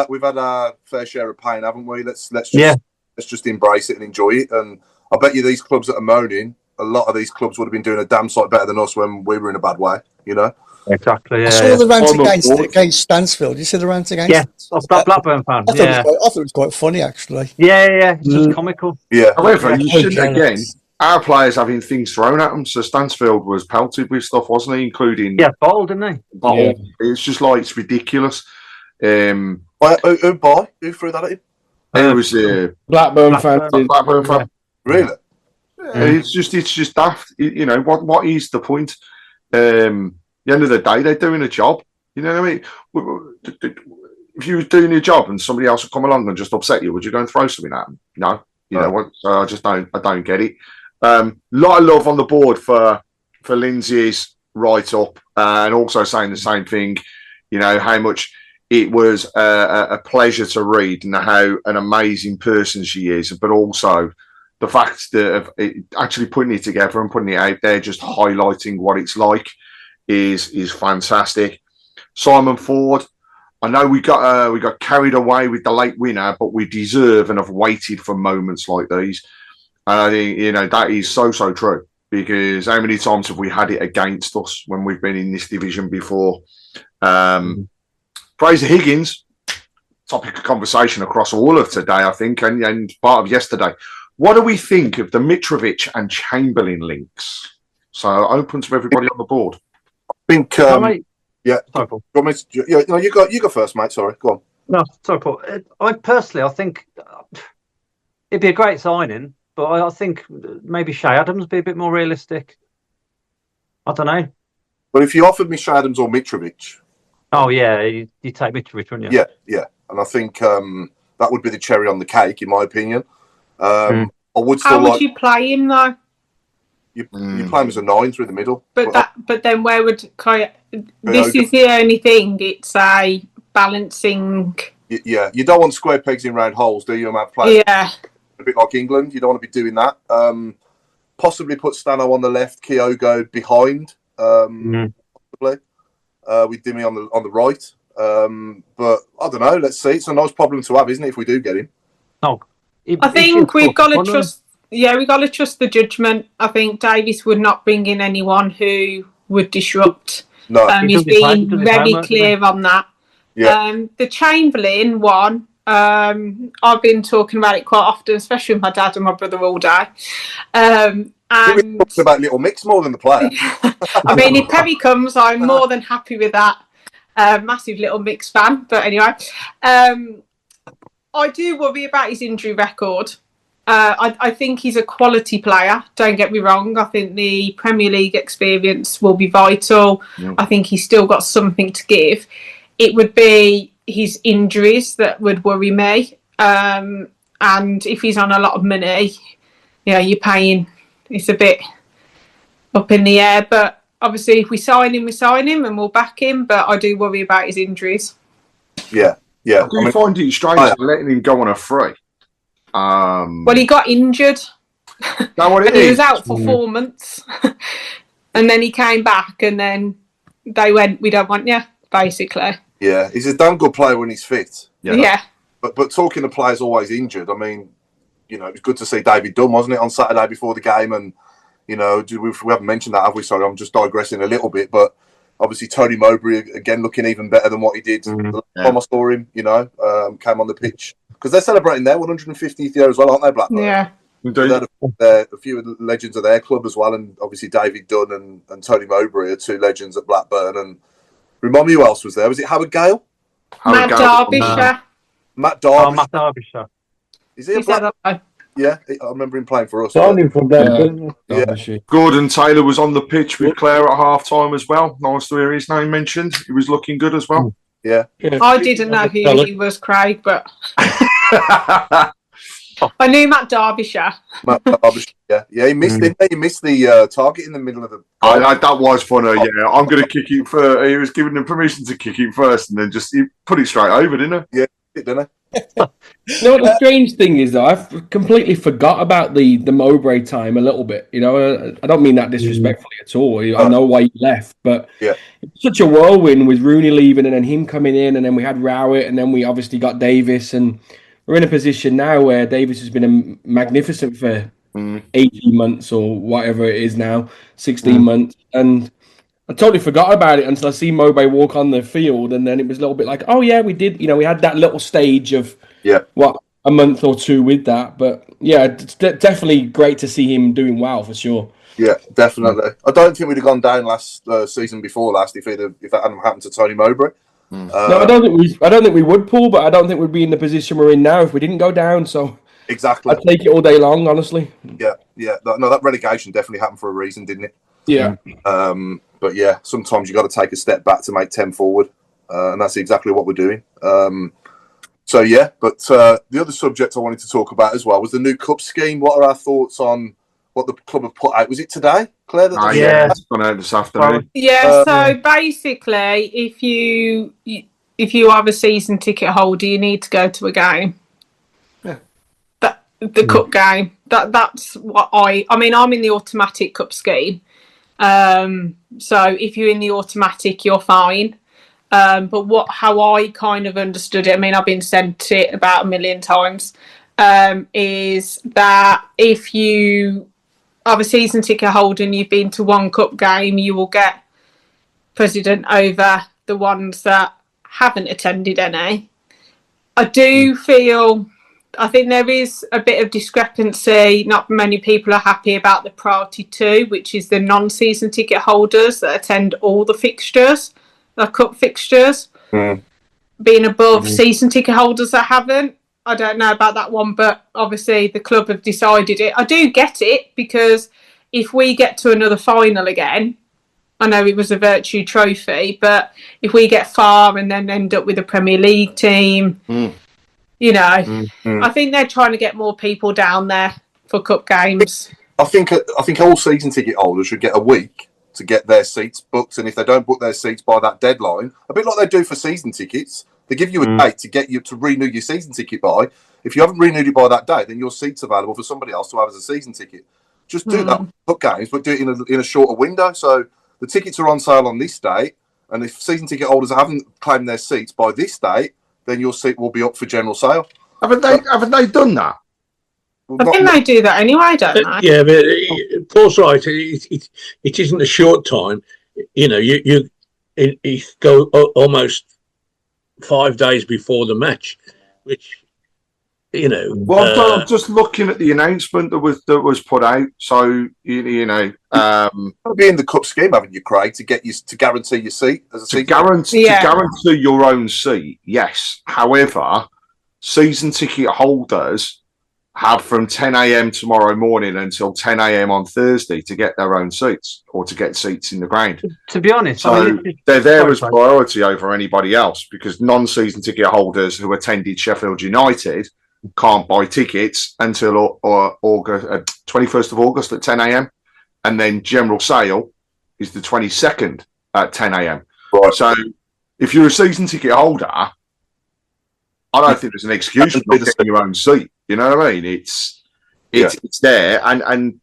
we've had our fair share of pain, haven't we? Let's just embrace it and enjoy it. And I bet you these clubs that are moaning, a lot of these clubs would have been doing a damn sight better than us when we were in a bad way. Exactly. Yeah. I saw the rant against Stansfield. Did you see the rant against? Yeah, Blackburn fan. I thought it was quite funny, actually. Yeah. It's just comical. Yeah. However, you shouldn't again. Our players having things thrown at them. So Stansfield was pelted with stuff, wasn't he? Including bottled, didn't he? Bottled. Yeah. It's just like it's ridiculous. Who threw that at him? It was Blackburn fan. Blackburn fan. Yeah. Really? Yeah. It's just daft. What is the point? At the end of the day, they're doing a job. You know what I mean? If you were doing your job and somebody else would come along and just upset you, would you go and throw something at them? No. You know what? So I don't get it. Lot of love on the board for Lindsay's write-up and also saying the same thing, how much it was a pleasure to read and how an amazing person she is, but also the fact that of actually putting it together and putting it out there, just highlighting what it's like is fantastic. Simon Ford, I know we got carried away with the late winner, but we deserve and have waited for moments like these. And I think, that is so true, because how many times have we had it against us when we've been in this division before? Fraser Higgins, topic of conversation across all of today, I think, and part of yesterday. What do we think of the Mitrovic and Chamberlain links? So open to everybody on the board. I think, yeah. Sorry, Paul. You go first, mate. Sorry, go on. No, sorry, Paul. I think it'd be a great signing, but I think maybe Shay Adams would be a bit more realistic. I don't know. But if you offered me Shay Adams or Mitrovic, you take Mitrovic, wouldn't you? Yeah, and I think that would be the cherry on the cake, in my opinion. I would still. How would you play him though? You play him as a 9 through the middle. But then where would this is the only thing? It's a balancing. Yeah, you don't want square pegs in round holes, do you? Play a bit like England. You don't want to be doing that. Possibly put Stano on the left, Kyogo behind. Possibly with Dimi on the right. But I don't know. Let's see. It's a nice problem to have, isn't it? If we do get him. I think we've got to trust. Yeah, we've got to trust the judgment. I think Davies would not bring in anyone who would disrupt. No, he's been very clear on that. Yeah. The Chamberlain one, I've been talking about it quite often, especially with my dad and my brother all day. And we're talking about Little Mix more than the player. I mean, if Perry comes, I'm more than happy with that. Massive Little Mix fan, but anyway, I do worry about his injury record. I think he's a quality player. Don't get me wrong. I think the Premier League experience will be vital. I think he's still got something to give. It would be his injuries that would worry me. And if he's on a lot of money, you're paying. It's a bit up in the air. But obviously, if we sign him, and we'll back him. But I do worry about his injuries. Yeah. Do you find it strange letting him go on a free? Well, he got injured. He was out for 4 months, and then he came back, and then they went, "We don't want you," basically. Yeah, he's a damn good player when he's fit. Yeah. But talking to players always injured. I mean, it was good to see David Dunn, wasn't it, on Saturday before the game? And we haven't mentioned that, have we? Sorry, I'm just digressing a little bit, but obviously Tony Mowbray again looking even better than what he did the last time I saw him. Came on the pitch because they're celebrating their 150th year as well, aren't they, Blackburn? Yeah. They're a few of the legends of their club as well, and obviously David Dunn and Tony Mowbray are two legends at Blackburn. And remind me who else was there? Was it Howard Gale? Matt Derbyshire. Matt Derbyshire. Oh, Matt Derbyshire. Is he a Blackburn? Yeah, I remember him playing for us. Signing from Blackburn. Yeah. Gordon Taylor was on the pitch with Claire at half time as well. Nice to hear his name mentioned. He was looking good as well. Yeah. I didn't know who he was, Craig, but I knew Matt Derbyshire. Matt Derbyshire, yeah. He missed it. He missed the target in the middle of the. That was funny. Yeah, I'm going to kick it first. He was giving them permission to kick it first, and then he put it straight over, didn't he? Yeah, didn't he? You know what the strange thing is, though? I've completely forgot about the Mowbray time a little bit. You know, I don't mean that disrespectfully at all. I know why he left, but it's such a whirlwind with Rooney leaving and then him coming in, and then we had Rowett, and then we obviously got Davis, and we're in a position now where Davis has been magnificent for 18 months or whatever it is now, 16 months, and I totally forgot about it until I see Mowbray walk on the field, and then it was a little bit like, oh yeah, we did. You know, we had that little stage of a month or two with that, but yeah, it's definitely great to see him doing well for sure. Yeah, definitely. I don't think we'd have gone down last season before last if that hadn't happened to Tony Mowbray. No, I don't think we would, Paul, but I don't think we'd be in the position we're in now if we didn't go down. So exactly, I'd take it all day long, honestly. Yeah. No, that relegation definitely happened for a reason, didn't it? Yeah. But yeah, sometimes you got to take a step back to make 10 forward, and that's exactly what we're doing. So yeah, but the other subject I wanted to talk about as well was the new cup scheme. What are our thoughts on what the club have put out? Was it today, Claire? It's gone out this afternoon. Yeah. So basically, if you have a season ticket holder, you need to go to a game. Yeah. The cup game. That's what I mean. I'm in the automatic cup scheme. So if you're in the automatic, you're fine. But how I kind of understood it, I mean, I've been sent it about 1 million times, is that if you are a season ticket holder and you've been to one cup game, you will get president over the ones that haven't attended any. I think there is a bit of discrepancy. Not many people are happy about the priority 2, which is the non-season ticket holders that attend all the fixtures, the cup fixtures, being above season ticket holders that haven't. I don't know about that one, but obviously the club have decided it. I do get it, because if we get to another final again, I know it was a Virtue Trophy, but if we get far and then end up with a Premier League team, you know, I think they're trying to get more people down there for cup games. I think all season ticket holders should get a week to get their seats booked, and if they don't book their seats by that deadline, a bit like they do for season tickets, they give you a date to get you to renew your season ticket by. If you haven't renewed it by that date, then your seat's available for somebody else to have as a season ticket. Just do that with cup games, but do it in a shorter window. So the tickets are on sale on this date, and if season ticket holders haven't claimed their seats by this date, then your seat will be up for general sale. Haven't they done that? Well, I think they do that anyway, don't they? Yeah, but Paul's right. It isn't a short time. You know, you go almost 5 days before the match, which, you know. Well, I'm just looking at the announcement that was put out. So you know, you'll be in the cup scheme, haven't you, Craig, to guarantee your seat as a season to guarantee your own seat. Yes. However, season ticket holders have from 10 a.m. tomorrow morning until 10 a.m. on Thursday to get their own seats or to get seats in the ground. To be honest, so they're there as priority over anybody else, because non-season ticket holders who attended Sheffield United can't buy tickets until August, 21st of August at 10 a.m. and then general sale is the 22nd at 10 a.m. Right. So if you're a season ticket holder, I don't think there's an excuse for not getting your own seat. You know what I mean? It's there, and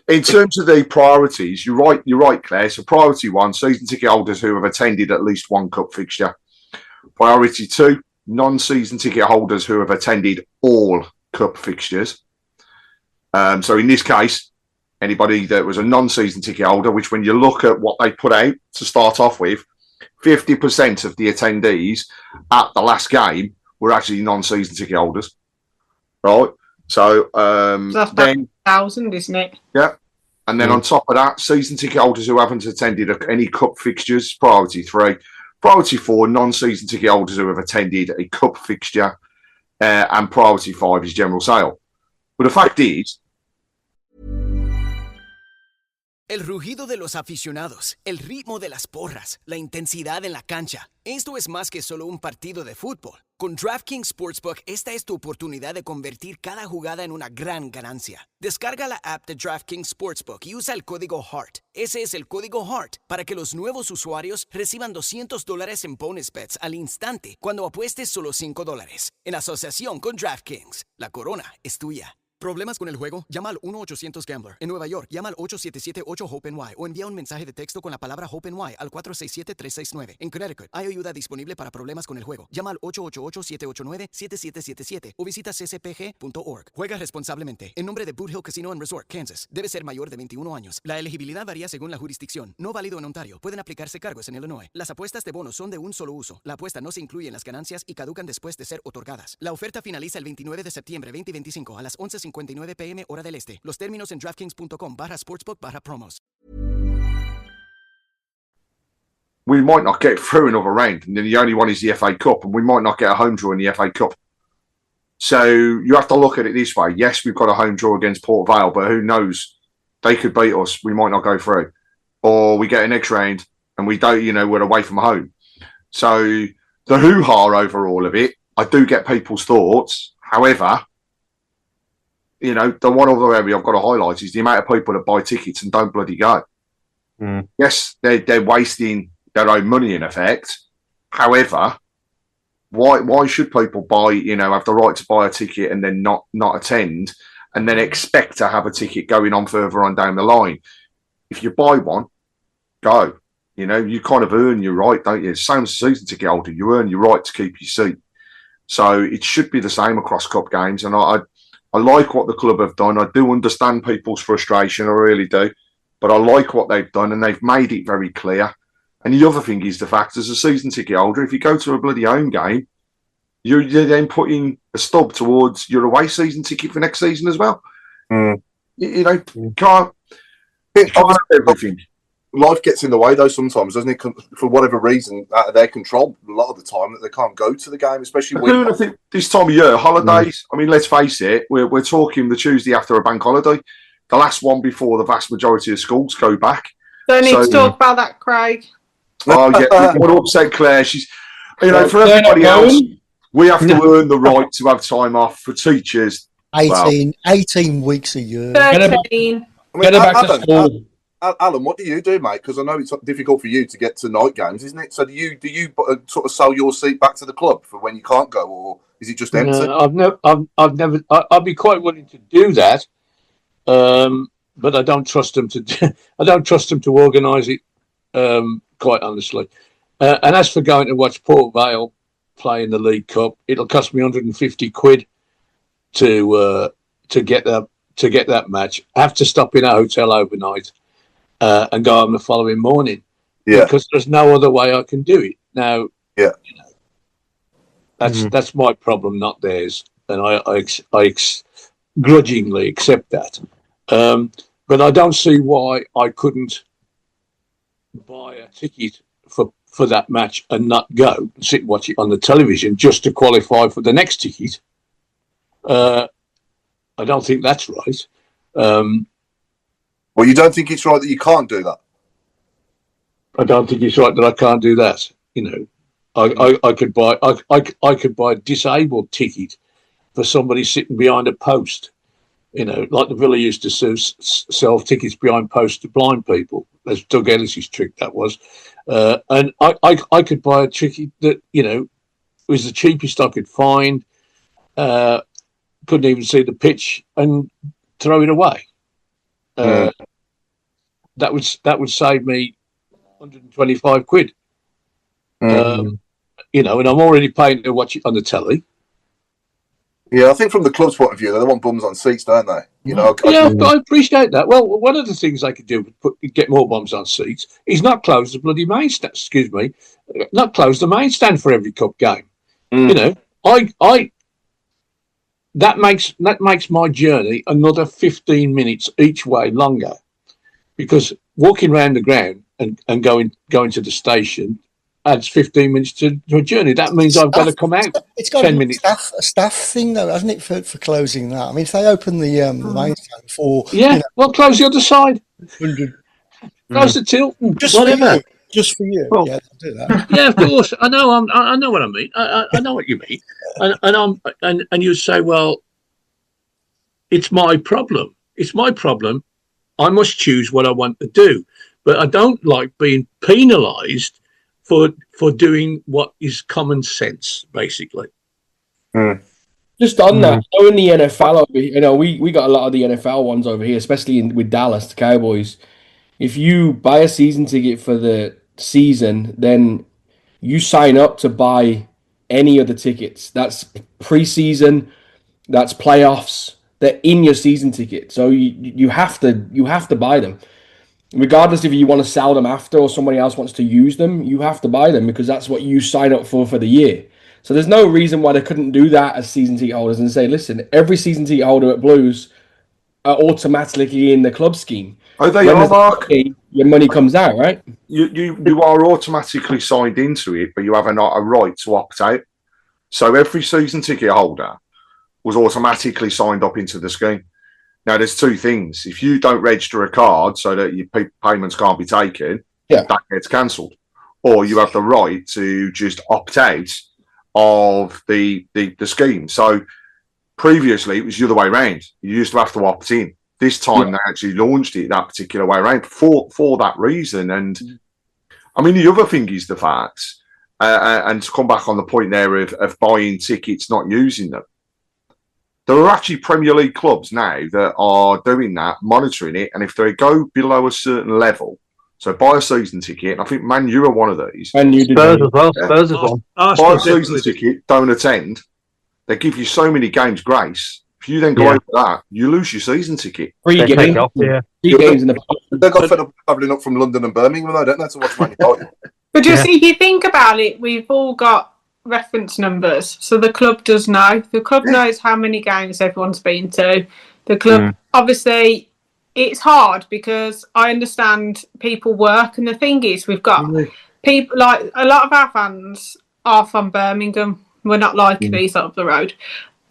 in terms of the priorities, you're right, Claire. So priority 1, season ticket holders who have attended at least one cup fixture. Priority 2, non-season ticket holders who have attended all cup fixtures. So in this case, anybody that was a non-season ticket holder, which when you look at what they put out to start off with, 50% of the attendees at the last game were actually non-season ticket holders, right? So that's then 1,000, isn't it? Yeah. And then on top of that, season ticket holders who haven't attended any cup fixtures, priority 3. Priority 4, non-season ticket holders who have attended a cup fixture. And priority 5 is general sale. But the fact is... El rugido de los aficionados, el ritmo de las porras, la intensidad en la cancha. Esto es más que solo un partido de fútbol. Con DraftKings Sportsbook, esta es tu oportunidad de convertir cada jugada en una gran ganancia. Descarga la app de DraftKings Sportsbook y usa el código HEART. Ese es el código HEART para que los nuevos usuarios reciban $200 en bonus bets al instante cuando apuestes solo $5. En asociación con DraftKings, la corona es tuya. ¿Problemas con el juego? Llama al 1-800-GAMBLER. En Nueva York, llama al 877-8-HOPE-NY o envía un mensaje de texto con la palabra HOPE-NY al 467-369. En Connecticut, hay ayuda disponible para problemas con el juego. Llama al 888-789-7777 o visita ccpg.org. Juega responsablemente. En nombre de Boot Hill Casino Resort, Kansas. Debe ser mayor de 21 años. La elegibilidad varía según la jurisdicción. No válido en Ontario. Pueden aplicarse cargos en Illinois. Las apuestas de bonos son de un solo uso. La apuesta no se incluye en las ganancias y caducan después de ser otorgadas. La oferta finaliza el 29 de septiembre 2025 a las 11:59 p.m. hora del este. Los términos en DraftKings.com/sportsbook/promos. We might not get through another round, and then the only one is the FA Cup, and we might not get a home draw in the FA Cup. So you have to look at it this way. Yes, we've got a home draw against Port Vale, but who knows? They could beat us. We might not go through. Or we get a next round, and we don't, we're away from home. So the hoo-ha over all of it, I do get people's thoughts. However... the one other area I've got to highlight is the amount of people that buy tickets and don't bloody go. Yes, they're wasting their own money in effect. However, why should people buy, have the right to buy a ticket and then not attend and then expect to have a ticket going on further on down the line? If you buy one, go. You kind of earn your right, don't you? Same as a season ticket holder, you earn your right to keep your seat. So it should be the same across cup games, and I like what the club have done. I do understand people's frustration, I really do. But I like what they've done, and they've made it very clear. And the other thing is the fact, as a season ticket holder, if you go to a bloody home game, you're then putting a stub towards your away season ticket for next season as well. You can't have everything. Life gets in the way, though, sometimes, doesn't it? For whatever reason, out of their control, a lot of the time, that they can't go to the game, especially when... I think this time of year, holidays, I mean, let's face it, we're talking the Tuesday after a bank holiday, the last one before the vast majority of schools go back. Don't need to talk about that, Craig. Oh, yeah, what upset Claire. She's, for everybody else, we have to earn the right to have time off for teachers. 18 weeks a year. 13. Get her back to school. Alan, what do you do, mate? Because I know it's difficult for you to get to night games, isn't it? So do you sort of sell your seat back to the club for when you can't go, or is it just empty? No, I've never. I'd be quite willing to do that, but I don't trust them to. I don't trust them to organise it. Quite honestly, and as for going to watch Port Vale play in the League Cup, it'll cost me £150 to get that match. I have to stop in a hotel overnight. And go home the following morning, because there's no other way I can do it now. That's my problem, not theirs, and I grudgingly accept that. But I don't see why I couldn't buy a ticket for that match and not go and sit and watch it on the television just to qualify for the next ticket. I don't think that's right. Well, you don't think it's right that you can't do that? I don't think it's right that I can't do that. I could buy a disabled ticket for somebody sitting behind a post. Like the Villa used to sell tickets behind posts to blind people. That's Doug Ellis's trick, that was. And I could buy a ticket that was the cheapest I could find. Couldn't even see the pitch and throw it away. That would save me £125. And I'm already paying to watch it on the telly. Yeah, I think from the club's point of view, they want bums on seats, don't they? I appreciate that. Well, one of the things they could do to get more bums on seats is not close the bloody main stand. Excuse me, not close the main stand for every cup game. That makes my journey another 15 minutes each way longer, because walking around the ground and going to the station adds 15 minutes to a journey. That means I've got to come out. It's got 10 a minutes. staff thing, though, hasn't it, for closing that? I mean, if they open the main stand for well, close the other side. 100, Close the Tilton. just whatever. for you, just for you. Well, yeah, they'll do that. Yeah, of course. I know. I know what I mean. I know what you mean. And you say, well, it's my problem. It's my problem. I must choose what I want to do, but I don't like being penalised for doing what is common sense, basically. Just on that, so in the NFL, we got a lot of the NFL ones over here, especially with Dallas, the Cowboys. If you buy a season ticket for the season, then you sign up to buy any of the tickets. That's preseason, that's playoffs. They're in your season ticket, so you have to buy them, regardless if you want to sell them after or somebody else wants to use them. You have to buy them because that's what you sign up for the year. So there's no reason why they couldn't do that as season ticket holders and say, listen, every season ticket holder at Blues are automatically in the club scheme. Oh, they are, Mark. Your money comes out, right? You are automatically signed into it, but you have a right to opt out. So every season ticket holder was automatically signed up into the scheme. Now, there's two things. If you don't register a card so that your payments can't be taken, that gets cancelled. Or you have the right to just opt out of the scheme. So previously, it was the other way around. You used to have to opt in. This time, they actually launched it that particular way around for that reason. And I mean, the other thing is the fact, and to come back on the point there of buying tickets, not using them. There are actually Premier League clubs now that are doing that, monitoring it, and if they go below a certain level, so buy a season ticket, and I think Man U are one of these. And you Spurs as well. Spurs as well. Buy a season ticket, don't attend. They give you so many games grace. If you then go over that, you lose your season ticket. Free games. Three games in the. They got fed up travelling up from London and Birmingham, though, don't they, to watch Man United? But just if you think about it, we've all got reference numbers, so the club does know. The club knows how many games everyone's been to. The club, obviously, it's hard because I understand people work, and the thing is, we've got people like a lot of our fans are from Birmingham. We're not like these up the road.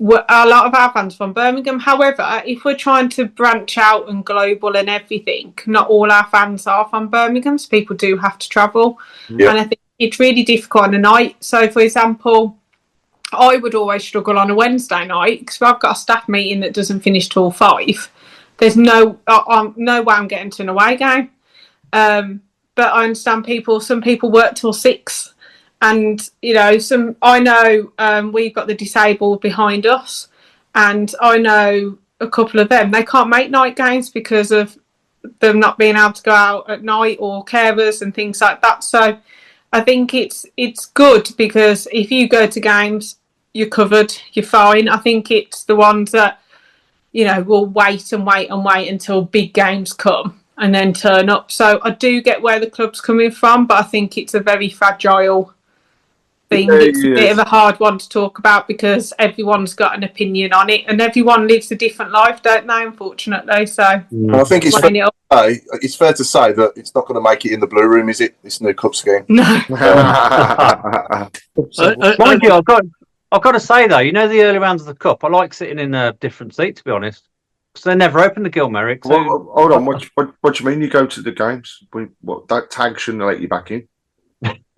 A lot of our fans from Birmingham. However, if we're trying to branch out and global and everything, not all our fans are from Birmingham, so people do have to travel. And I think it's really difficult on a night. So, for example, I would always struggle on a Wednesday night because if I've got a staff meeting that doesn't finish till 5, there's no way I'm getting to an away game. But I understand some people work till 6. And, I know we've got the disabled behind us, and I know a couple of them, they can't make night games because of them not being able to go out at night, or carers and things like that. So I think it's good because if you go to games, you're covered, you're fine. I think it's the ones that, will wait until big games come and then turn up. So I do get where the club's coming from, but I think it's a very fragile thing. It's a bit of a hard one to talk about because everyone's got an opinion on it, and everyone lives a different life, don't they, unfortunately? So I think it's fair to say that it's not going to make it in the Blue Room, is it, this new cup scheme? No. Mind you, I've got to say though, the early rounds of the cup, I like sitting in a different seat, to be honest, because they never open the Gilmerick. So... Well, hold on, what do you mean you go to the games? That tag shouldn't let you back in.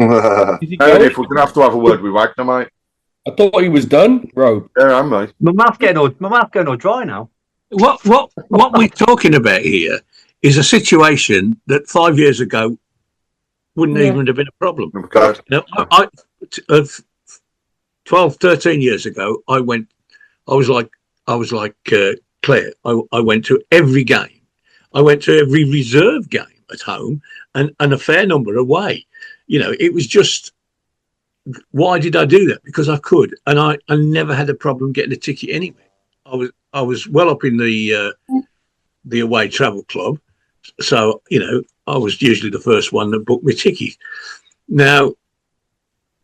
If we're gonna have to have a word with Wagner, mate. I thought he was done, bro. Yeah, I'm mate. My mouth getting all dry now. What we're talking about here is a situation that 5 years ago wouldn't even have been a problem. Now, 12, 13 years ago, I was like Claire. I went to every game. I went to every reserve game at home and a fair number away. It was just, why did I do that? Because I could, and I never had a problem getting a ticket anyway. I was well up in the away travel club, so I was usually the first one that booked my ticket. Now,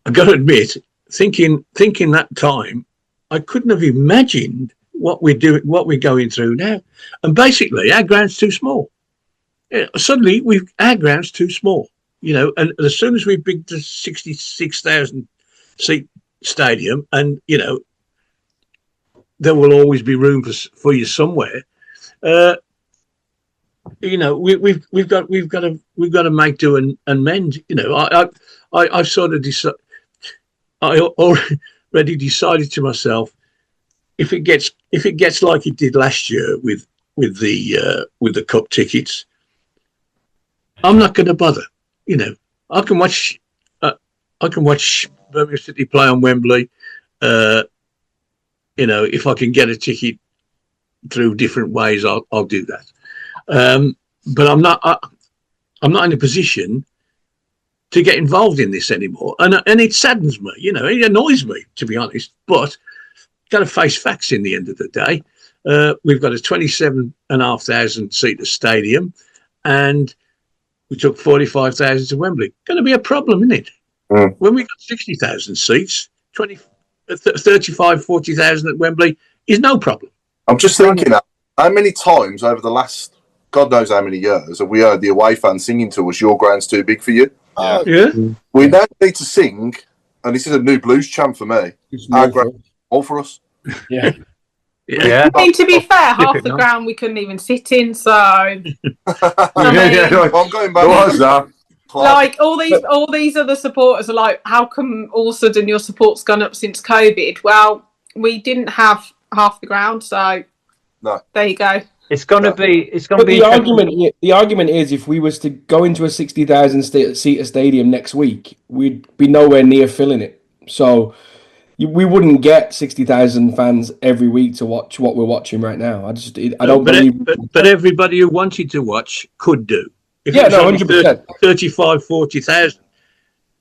I got to admit, thinking that time, I couldn't have imagined what we're doing, what we're going through now. And basically, our ground's too small. Suddenly, our ground's too small. And as soon as we big the 66,000 seat stadium, and there will always be room for you somewhere. We've got to make do and mend. I've sort of I already decided to myself, if it gets like it did last year with the cup tickets, I'm not going to bother. I can watch Birmingham City play on Wembley. If I can get a ticket through different ways, I'll do that. But I'm not in a position to get involved in this anymore, and it saddens me. It annoys me, to be honest. But got to face facts in the end of the day. We've got a 27,500 seater stadium, and we took 45,000 to Wembley. Going to be a problem, isn't it? Mm. When we got 60,000 seats, 35, 40,000 at Wembley is no problem. I'm just thinking, how many times over the last, God knows how many years, have we heard the away fans singing to us, "Your ground's too big for you"? Yeah. We now need to sing, and this is a new blues chant for me. Our ground's all for us. Yeah. Yeah. I mean, to be fair, half the ground we couldn't even sit in, so I'm going back. What was that? like all these other supporters are like, how come all of a sudden your support's gone up since COVID? Well, we didn't have half the ground, so No. there you go. It's gonna be. But the argument is, if we was to go into a 60,000 seater stadium next week, we'd be nowhere near filling it. So we wouldn't get 60,000 fans every week to watch what we're watching right now. I don't believe. But everybody who wanted to watch could do. If Yeah, it was no, only 100%. 35, 40,000,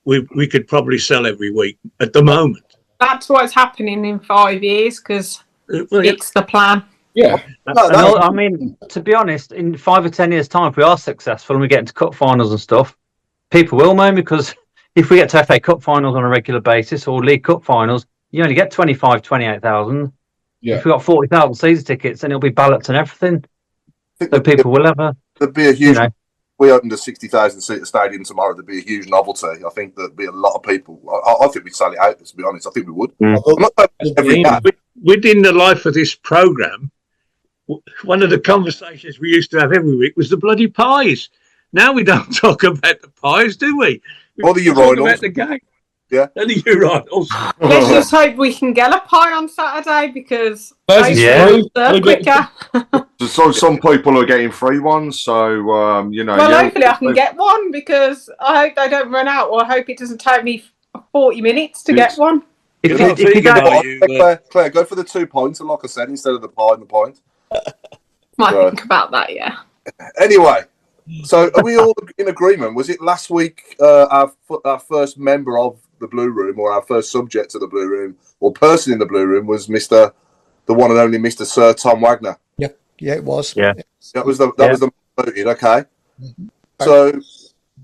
we could probably sell every week at the moment. That's what's happening in 5 years because it's the plan. Yeah. I mean, to be honest, in 5 or 10 years' time, if we are successful and we get into cup finals and stuff, people will moan, because if we get to FA Cup finals on a regular basis or League Cup finals, you only get 25, 28,000. Yeah. If we've got 40,000 season tickets, then it'll be ballots and everything. So people will have There'd be a huge. We opened a 60,000 seater stadium tomorrow. There'd be a huge novelty. I think there'd be a lot of people. I think we'd sell it out. To be honest, I think we would. I'm not saying every game. Within the life of this programme, one of the conversations we used to have every week was the bloody pies. Now we don't talk about the pies, do we? Or the talk urinals. about the game. Yeah. And the urinals. Let's just hope we can get a pie on Saturday because Yeah. they're quicker. So some people are getting free ones, so Well, hopefully I can get one because I hope they don't run out, or I hope it doesn't take me 40 minutes to get one. If you go, Claire, go for the 2 points, and like I said, instead of the pie and the point. Might Right. think about that, yeah. Anyway, so are we all in agreement? Was it last week our first member of the Blue Room, or our first subject to the Blue Room, or person in the Blue Room, was the one and only Mr. Sir Tom Wagner? Yeah, it was. Yeah. That was the voted. Okay. So,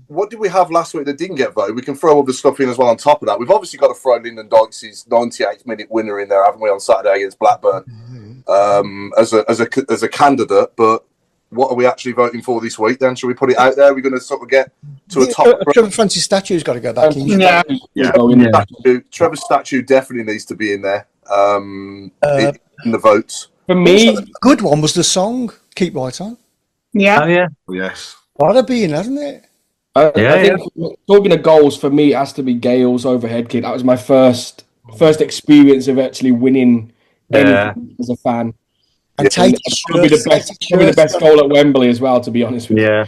what did we have last week that didn't get voted? We can throw other stuff in as well on top of that. We've obviously got to throw Lyndon Dykes' 98th-minute winner in there, haven't we, on Saturday against Blackburn, as a candidate. But what are we actually voting for this week? Then should we put it out there? We're going to sort of get to a top. Trevor Francis statue's got to go back in. Yeah. Trevor's statue definitely needs to be in there. In the votes. For me, Also, the good one was the song "Keep Right On." Yeah. oh yeah, yes. Ought to be in, hasn't it? I think talking of goals, for me, it has to be Gale's overhead kick. That was my first experience of actually winning anything as a fan. And Tatey's Probably the best goal at Wembley as well, to be honest with you. yeah.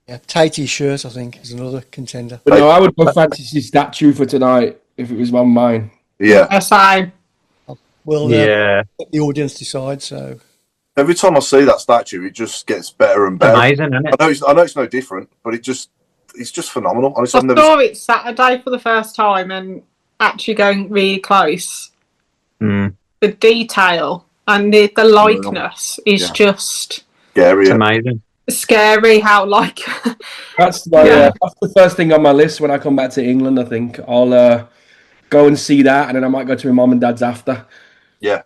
Yeah, Tatey's shirt, I think, is another contender. But no, I would go Francis' statue for tonight if it was on mine. Yeah. SI. Well, Yeah. let the audience decide. So Every time I see that statue, it just gets better and better. Amazing, isn't it? I know it's no different, but it's just phenomenal. Honestly, I saw it Saturday for the first time and actually going really close. Mm. The detail and the likeness is just scary. It's amazing. scary how like That's the first thing on my list when I come back to England. I think I'll go and see that, and then I might go to my mum and dad's after. Yeah.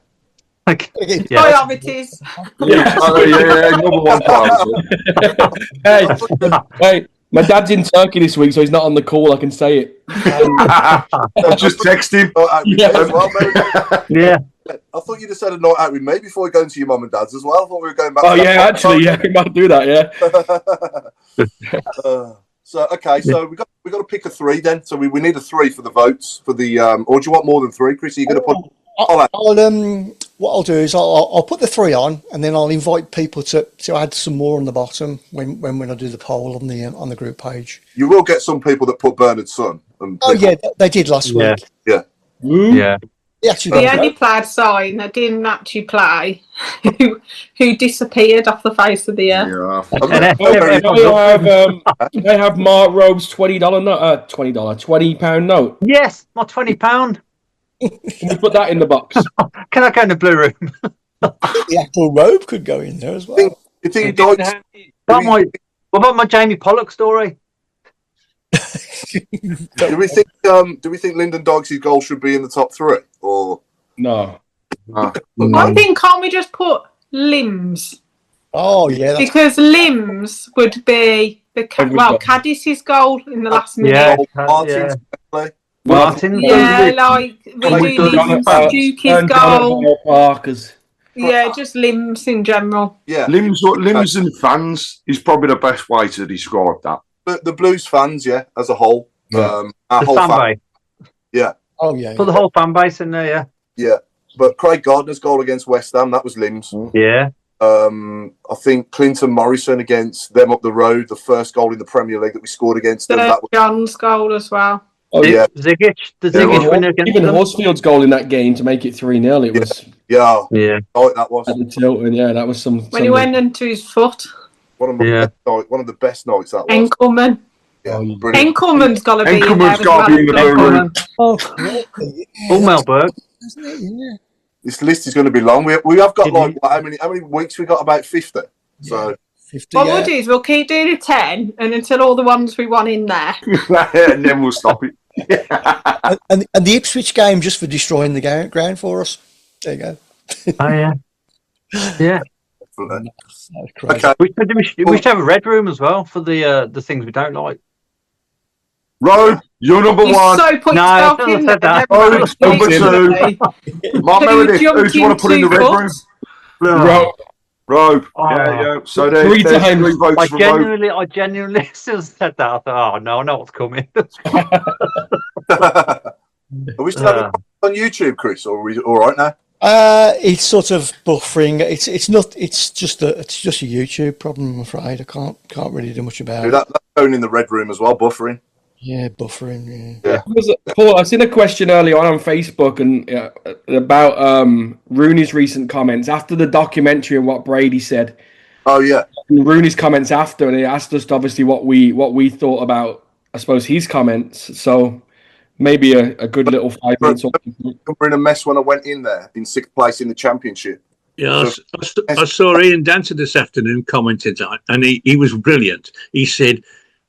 Priorities. Number one priority. Hey, my dad's in Turkey this week, so he's not on the call. I can say it. I've just texted him. As well, maybe. Yeah. I thought you'd have said a night out with me before we go into your mum and dad's as well. I thought we were going back. Oh, yeah, actually, yeah, we might do that, yeah. So we got to pick a 3 then. So we need a 3 for the votes for the. Or do you want more than 3, Chris? Are you going to put? What I'll do is I'll put the 3 on, and then I'll invite people to add some more on the bottom when I do the poll on the group page. You will get some people that put Bernard's son. They did last week. Yeah. Yeah. The only player sign that didn't actually play, who disappeared off the face of the earth. They have Mark Robe's $20 note, £20 note. Yes, my £20. Can we put that in the box? Can I go in the blue room? The actual robe could go in there as well. What about my Jamie Pollock story? Do we think Lyndon Dykes' goal should be in the top 3 or no? I think can't we just put limbs? Oh yeah, because limbs would be Caddis's goal in the last minute. Martin. Yeah, like we do limbs, Dukey's goal. Yeah, just limbs in general. Yeah, limbs and fans is probably the best way to describe that. The Blues fans, as a whole. Our whole fan base. Yeah. Oh, yeah. Put the whole fan base in there, yeah. Yeah. But Craig Gardner's goal against West Ham, that was limbs. Yeah. I think Clinton Morrison against them up the road, the first goal in the Premier League that we scored against them. That was John's goal as well. Oh, yeah. Zigic, the Zigic winner against even them. Horsfield's goal in that game to make it 3-0, it was... Yeah. Oh, that was. At the Tilton, that was some... When he went into his foot. One of the best nights that was. Enkelman. Yeah, Enkelman's got to be in there as well. Melberg. This list is going to be long. We have got how many weeks we got? About 50. So 50. What we'll do is we'll keep doing 10 and until all the ones we want in there. And then we'll stop it. and the Ipswich game just for destroying the ground for us. There you go. Oh yeah. Yeah. Okay. We should have a red room as well for the things we don't like. Robe, you're number one. So put yourself in there. Robe, number 2. Mark Meredith, who do you want to put in the red room? Robe. Yeah. So there's 3 votes I for genuinely still said that. I thought, I know what's coming. Are we still on YouTube, Chris, or are we all right now? It's sort of buffering. It's just a YouTube problem, I'm afraid. I can't really do much about it. That's going in the red room as well, buffering. Yeah, buffering. Yeah. Paul, I've seen a question early on Facebook and about Rooney's recent comments after the documentary and what Brady said. Oh yeah, Rooney's comments after, and he asked us obviously what we thought about, I suppose, his comments. So maybe a good little 5 minutes. We're in a mess when I went in there in 6th place in the championship. Yeah, I saw Ian Dancer this afternoon commented on it, and he was brilliant. He said,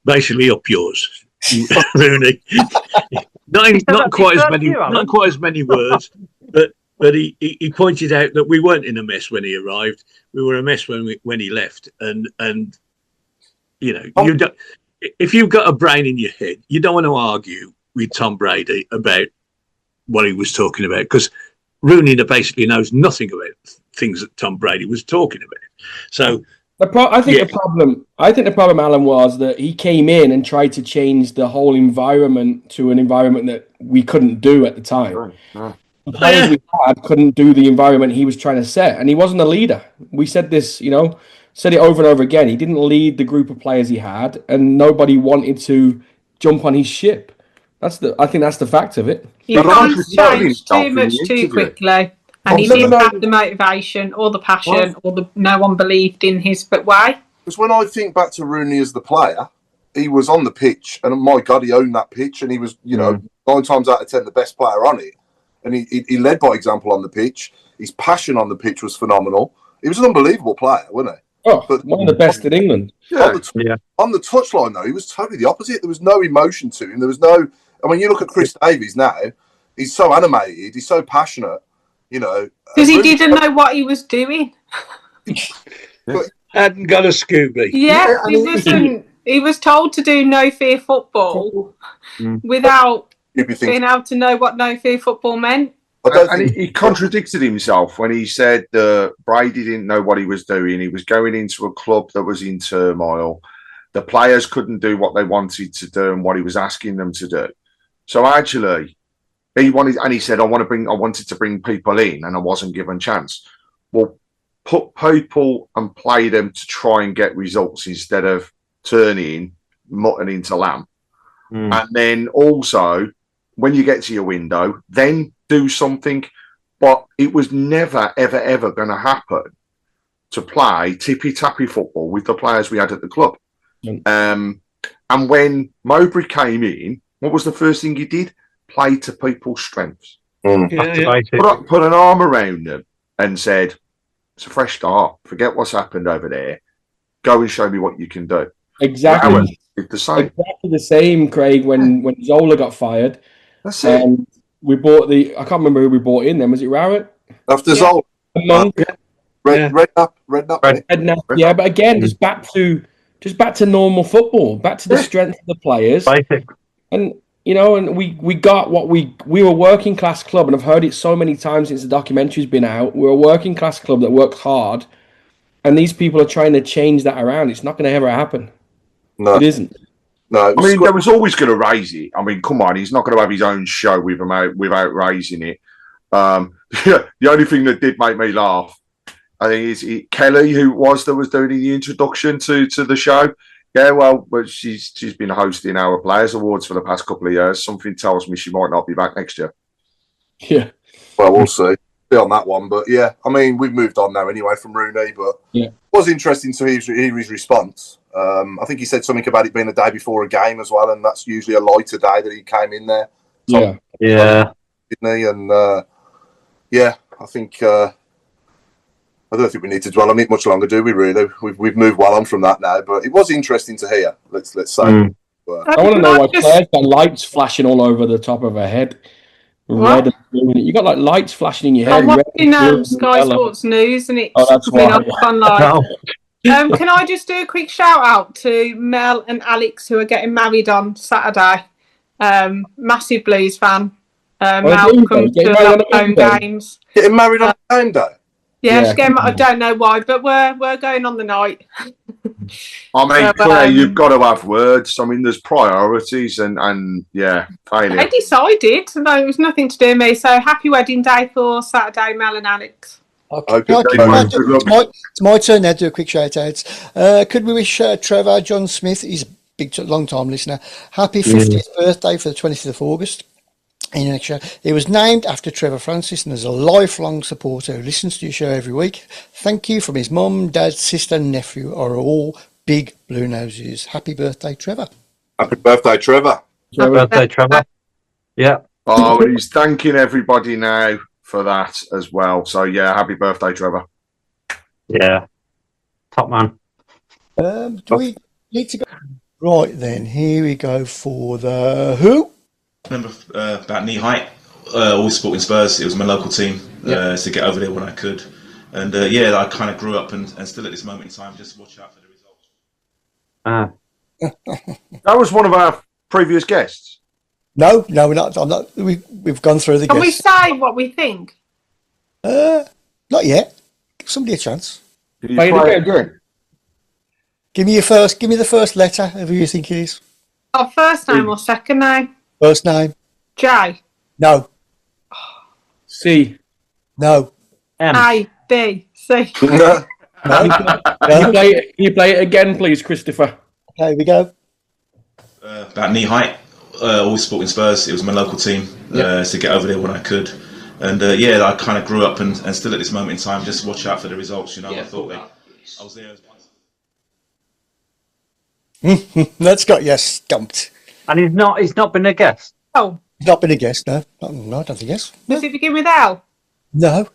basically, up yours, Rooney. not quite as many words, but he pointed out that we weren't in a mess when he arrived. We were a mess when he left, and you don't. If you've got a brain in your head, you don't want to argue with Tom Brady about what he was talking about, because Rooney basically knows nothing about things that Tom Brady was talking about. So I think the problem, Alan, was that he came in and tried to change the whole environment to an environment that we couldn't do at the time. The players we had couldn't do the environment he was trying to set, and he wasn't a leader. We said this, said it over and over again. He didn't lead the group of players he had, and nobody wanted to jump on his ship. I think that's the fact of it. You can't change too much too quickly. And he didn't have the motivation or the passion no one believed in his way. Because when I think back to Rooney as the player, he was on the pitch, and my God, he owned that pitch, and he was, 9 times out of 10 the best player on it. And he led by example on the pitch. His passion on the pitch was phenomenal. He was an unbelievable player, wasn't he? Oh, but one of the best in England. On the touchline, though, he was totally the opposite. There was no emotion to him. There was no... I mean, you look at Chris Davies now, he's so animated, he's so passionate, you know. Because he didn't know what he was doing. But Hadn't got a Scooby. Yeah, he was told to do no fear football without being able to know what no fear football meant. And he contradicted himself when he said that Brady didn't know what he was doing. He was going into a club that was in turmoil. The players couldn't do what they wanted to do and what he was asking them to do. So actually, he said, I wanted to bring people in and I wasn't given a chance. Well, put people and play them to try and get results instead of turning mutton into lamb. And then also, when you get to your window, then do something. But it was never, ever, ever going to happen to play tippy-tappy football with the players we had at the club. And when Mowbray came in, what was the first thing he did? Play to people's strengths. Put an arm around them and said, it's a fresh start. Forget what's happened over there. Go and show me what you can do. Exactly. The same. Exactly the same, Craig, when Zola got fired. That's it. We bought I can't remember who we bought in then. Was it Rowett? After Zola. Monk. Redknapp. Yeah, but again, just back to normal football, back to the strength of the players. And you know, and we got what we were a working class club, and I've heard it so many times since the documentary's been out. We're a working class club that works hard, and these people are trying to change that around. It's not going to ever happen. No, it isn't. No, I mean, there was always going to raise it. I mean, come on, he's not going to have his own show without raising it. The only thing that did make me laugh, I think, is Kelly, who was doing the introduction to the show. Yeah, well, she's been hosting our Players Awards for the past couple of years. Something tells me she might not be back next year. Yeah. Well, we'll see. Be on that one, but yeah, I mean, we've moved on now anyway from Rooney, but it was interesting to hear his response. I think he said something about it being a day before a game as well, and that's usually a lighter day that he came in there. Yeah. Didn't he? And I think I don't think we need to dwell on it much longer, do we? Really, we've moved well on from that now, but it was interesting to hear. Let's say. I want to know why Claire's got lights flashing all over the top of her head. Red and blue. You got like lights flashing in your head. I'm watching Sky Sports News, and it's been up online. Can I just do a quick shout out to Mel and Alex, who are getting married on Saturday? Massive Blues fan. Mel comes to their own games. Getting married on game day? Yeah, I don't know why, but we're going on the night. I mean, Claire, you've got to have words. I mean, there's priorities and failure. I decided. No, it was nothing to do with me. So happy wedding day for Saturday, Mel and Alex. Okay. It's my turn now to do a quick shout out. Could we wish Trevor John Smith, he's a big long time listener, happy 50th birthday for the 20th of August. In the next show. He was named after Trevor Francis and is a lifelong supporter who listens to your show every week. Thank you from his mum, dad, sister and nephew are all big blue noses. Happy birthday, Trevor. Happy birthday, Trevor. Happy birthday, Trevor. Yeah. Oh, he's thanking everybody now for that as well. So, yeah, happy birthday, Trevor. Yeah. Top man. Do we need to go? Right then, here we go for the who? Remember about knee height, always supporting Spurs. It was my local team to get over there when I could. And I kind of grew up and still at this moment in time, just watch out for the results. That was one of our previous guests. No, we're not. I'm not. We've gone through the Can guests. we say what we think? Not yet. Give somebody a chance. Give me the first letter of who you think it is. Our first name or second name? First name. J. No. C. No. M. A. B. C. No. Can you play it again, please, Christopher? Okay, we go. About knee height, always supporting Spurs. It was my local team to get over there when I could. And I kind of grew up and still at this moment in time, just watch out for the results. You know, I thought I was there. That's got you stumped. And he's not been a guest. Oh. He's not been a guest, no. No, I don't think yes. Does it begin with L? No.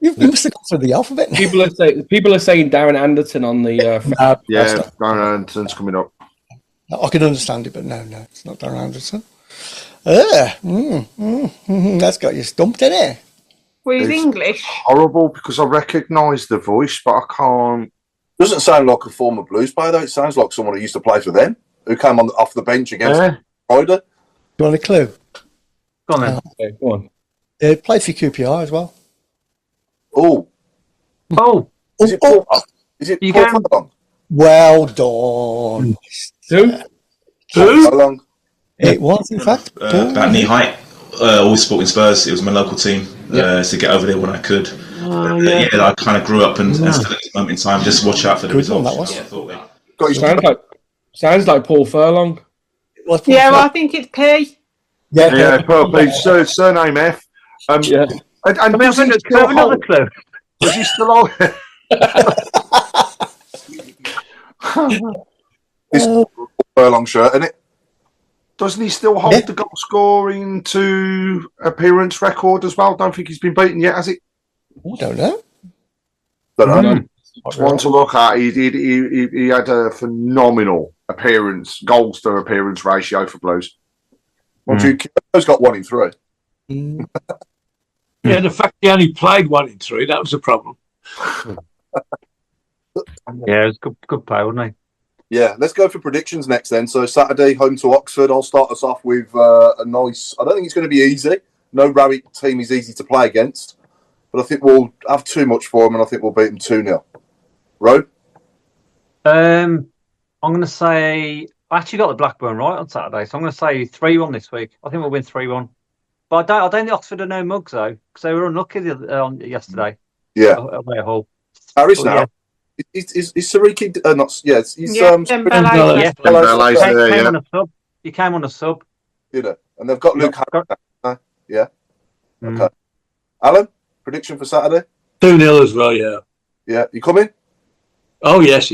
You must have gone through the alphabet. People are saying Darren Anderton on the. Darren Anderton's coming up. I can understand it, but no, it's not Darren Anderton. That's got you stumped, innit? Well, he's It's English. horrible because I recognise the voice, but I can't. Doesn't sound like a former Blues player, though. It sounds like someone who used to play for them, who came off the bench against Ryder. You want a clue? Go on then. Okay, go on. Played for QPR as well. Oh, Oh, is it Paul? Is it You Paul can- Furlong? Well done. Who? Paul Furlong. It was, in fact. About knee height. Always supporting Spurs. It was my local team to get over there when I could. I kind of grew up and still at this moment in time, just watch out for the Good one, results. that was. I thought that. Got his Sounds like Paul Furlong. It was Yeah, well, I think it's P. Yeah, probably surname F. Yeah. And I mean, does he I've still got another hold? clue. Is he still on? this Furlong shirt, isn't it? Doesn't he still hold the goal scoring to appearance record as well? Don't think he's been beaten yet, has he? I don't know. Don't know. It's one to look at. He had a phenomenal goals to appearance ratio for Blues. Kyogo's got 1 in 3. Yeah, the fact he only played 1 in 3, that was a problem. Yeah, it was good play, wasn't Yeah, let's go for predictions next then. So Saturday, home to Oxford. I'll start us off with a nice... I don't think it's going to be easy. No Rowett team is easy to play against. But I think we'll have too much for them, and I think we'll beat them 2-0. Ro? I'm going to say... I actually got the Blackburn right on Saturday, so I'm going to say 3-1 this week. I think we'll win 3-1. But I don't think Oxford are no mugs, though, because they were unlucky yesterday. Yeah. Away at Hull. Harris But, now. Is Sariki... not... Yeah, he's... Dembele. Yeah. Dembele's there, Came yeah. on a sub. He came on a sub. You know, and they've got Luke Harris now. Yeah. Mm. Okay. Alan, prediction for Saturday? 2-0 as well, yeah. Yeah. You coming? Oh, yes.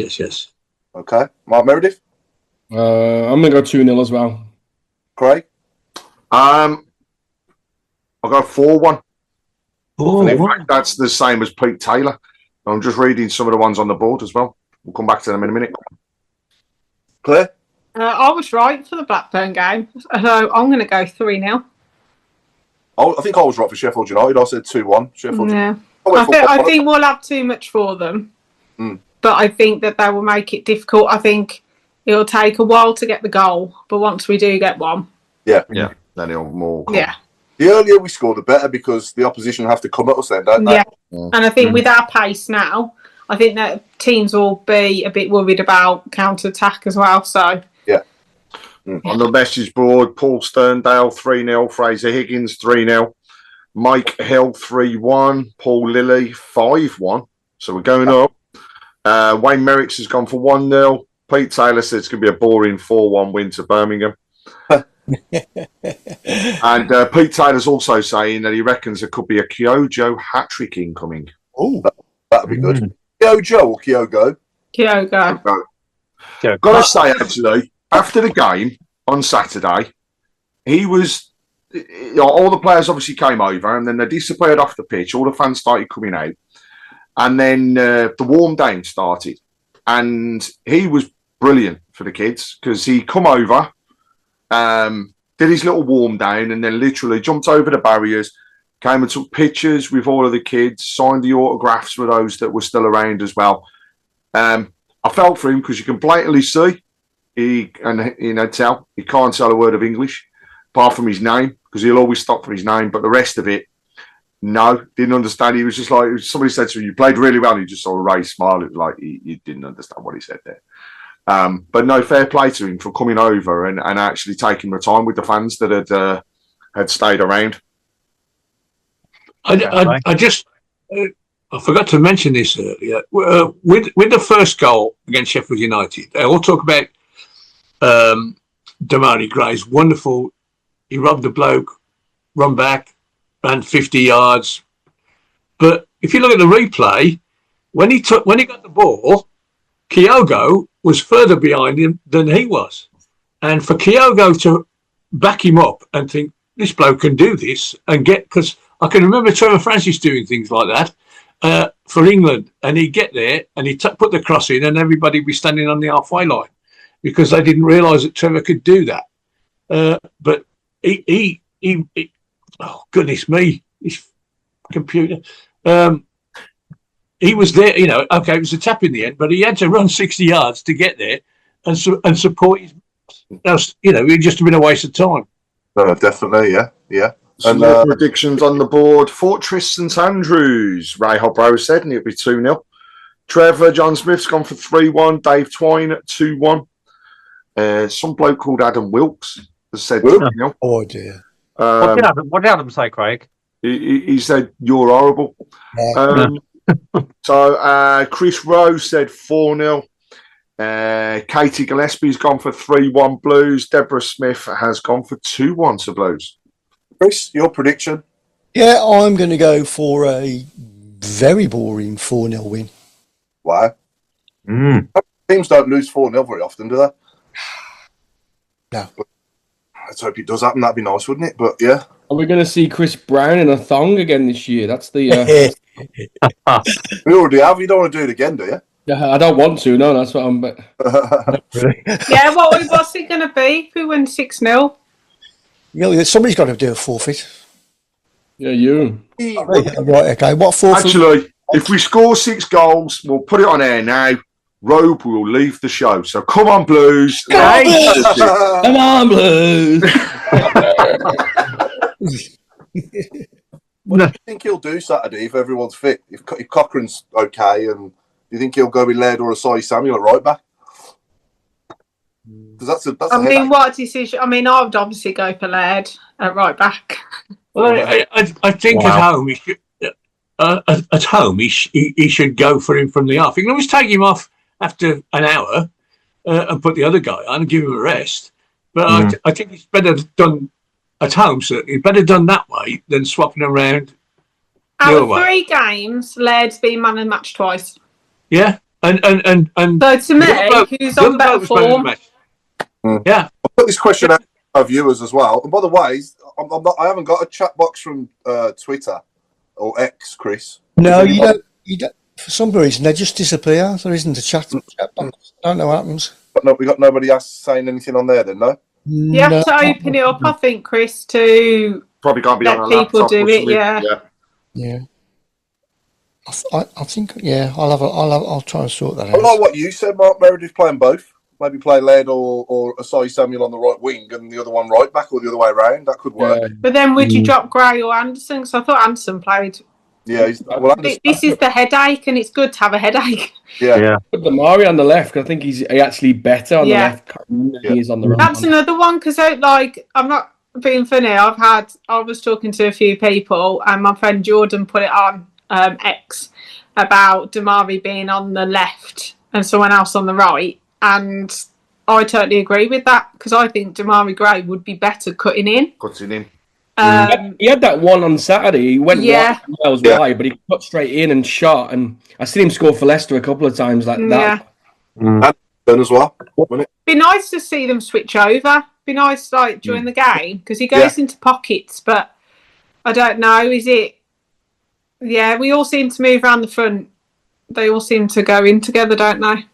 Okay. Mark Meredith? I'm going to go 2-0 as well. Craig? I'll go 4-1. Oh, In fact, that's the same as Pete Taylor. I'm just reading some of the ones on the board as well. We'll come back to them in a minute. Claire? I was right for the Blackburn game, so I'm going to go 3-0. I think I was right for Sheffield United. I said 2-1. Sheffield Yeah. United. I think we'll have too much for them, but I think that they will make it difficult. I think it'll take a while to get the goal, but once we do get one, Yeah. Then it'll more. yeah. The earlier we score, the better, because the opposition have to come at us then, don't they? Yeah. And I think with our pace now, I think that teams will be a bit worried about counter-attack as well. So On the message board, Paul Sterndale 3-0, Fraser Higgins 3-0, Mike Hill 3-1, Paul Lilly 5-1. So we're going up. Wayne Merricks has gone for 1-0. Pete Taylor said it's going to be a boring 4-1 win to Birmingham. And Pete Taylor's also saying that he reckons there could be a Kyogo hat-trick incoming. Oh, that'd be good. Kyogo or Kyogo? Kyogo. Got to say, actually, after the game on Saturday, he was... all the players obviously came over, and then they disappeared off the pitch. All the fans started coming out. And then the warm down started. And he was brilliant for the kids, because he come over, did his little warm down, and then literally jumped over the barriers, came and took pictures with all of the kids, signed the autographs for those that were still around as well. I felt for him, because you can blatantly see tell he can't tell a word of English apart from his name, because he'll always stop for his name, but the rest of it, no, didn't understand. He was just like, somebody said to him, you played really well, and he just saw a raised smile. It was like he didn't understand what he said there. But no, fair play to him for coming over and actually taking the time with the fans that had stayed around. I forgot to mention this earlier. With the first goal against Sheffield United, they all talk about Damari Gray's wonderful. He robbed the bloke, run back, ran 50 yards. But if you look at the replay, when he got the ball, Kyogo was further behind him than he was. And for Kyogo to back him up and think, this bloke can do this, and because I can remember Trevor Francis doing things like that for England, and he'd get there and he'd put the cross in, and everybody would be standing on the halfway line because they didn't realise that Trevor could do that. But oh goodness me, this computer. He was there, okay, it was a tap in the end, but he had to run 60 yards to get there and support his, it just have been a waste of time. Definitely, yeah. Some more predictions on the board. Fortress St Andrews, Ray Hobrow said, and it'll be 2-0. Trevor John Smith's gone for 3-1. Dave Twine at 2-1. Some bloke called Adam Wilkes has said 2-0. Oh dear. What did Adam say, Craig? He said, "You're horrible." So Chris Rose said 4-0. Katie Gillespie's gone for 3-1 Blues. Deborah Smith has gone for 2-1 to Blues. Chris, your prediction? Yeah, I'm going to go for a very boring 4-0 win. Wow. Teams don't lose 4-0 very often, do they? No. But let's hope it does happen. That'd be nice, wouldn't it? But yeah. Are we going to see Chris Brown in a thong again this year? That's the. We already have. You don't want to do it again, do you? Yeah, I don't want to. No, that's what I'm. Yeah, what's it going to be if we win 6-0? Somebody's got to do a forfeit. Yeah, you. Right, okay. What forfeit? Actually, if we score 6 goals, we'll put it on air now. Robe will leave the show. So come on, Blues. Come on, Blues. What do you think he'll do Saturday if everyone's fit? If Cochrane's okay, and do you think he'll go with Laird or Asai Samuel at right back? Because that's. What decision? I mean, I would obviously go for Laird at right back. Well, I think at home he should. At home he should go for him from the off. You can always take him off after an hour and put the other guy on and give him a rest. But I think it's better done at home. Certainly, better done that way than swapping around. Out of 3 games, Laird's been man of the match twice. Yeah, and so to me, who's on better form? Yeah, I'll put this question out to our viewers as well. And by the way, I haven't got a chat box from Twitter or X, Chris. No, you don't. For some reason, they just disappear. There isn't a chat box. I don't know what happens. But no, we got nobody else saying anything on there then, no? You have to open it up, I think, Chris, to probably can't be let on people do it. Yeah. I think. Yeah, I'll try and sort that out. I like what you said, Mark Meredith, playing both. Maybe play Laird or Asai Samuel on the right wing and the other one right back, or the other way around. That could work. Yeah. But then would you drop Gray or Anderson? Because I thought Anderson played. Yeah, this is the headache, and it's good to have a headache. Yeah. Put Damari on the left, because I think he's actually better on the left than he is on the right. That's another one, because I'm not being funny. I was talking to a few people, and my friend Jordan put it on X about Damari being on the left and someone else on the right, and I totally agree with that, because I think Damari Gray would be better cutting in. He had that one on Saturday. He went miles wide, but he cut straight in and shot. And I seen him score for Leicester a couple of times like that. And as well. Be nice to see them switch over. Be nice, during the game, because he goes into pockets. But I don't know. Is it? Yeah, we all seem to move around the front. They all seem to go in together, don't they?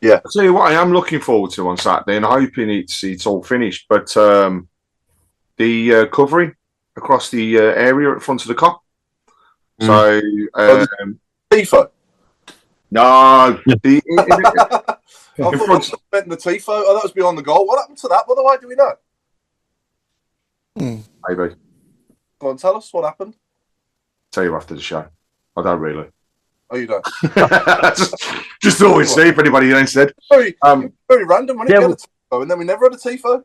Yeah. I'll tell you what, I am looking forward to on Saturday, and hoping it's all finished. But the covering across the area at front of the Kop. So, Tifo? No. I thought it meant the Tifo. Oh, that was beyond the goal. What happened to that, by the way? Do we know? Maybe. Go on, tell us what happened. Tell you after the show. I don't really. Oh, you don't? just always see if anybody said. Very random, when you get a Tifo, and then we never had a Tifo.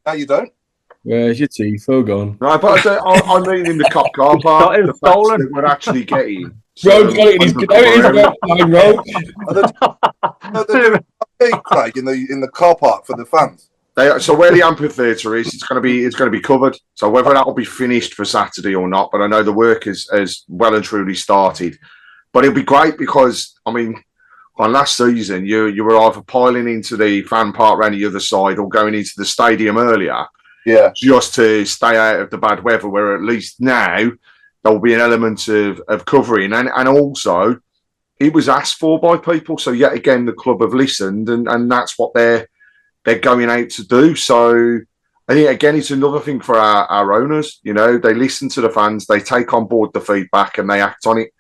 Now you don't. Where's your Tifo gone? No, but I mean in the Kop car park. The stolen. That we're actually getting. Rogue's got it in his Craig, in the car park for the fans. So where the amphitheatre is, it's going to be covered. So whether that will be finished for Saturday or not, but I know the work has well and truly started. But it'll be great because on last season you were either piling into the fan park around the other side or going into the stadium earlier. Yeah, just to stay out of the bad weather. Where at least now there will be an element of covering, and also it was asked for by people. So yet again, the club have listened, and that's what they're going out to do. So And again, it's another thing for our owners. You know, they listen to the fans, they take on board the feedback, and they act on it.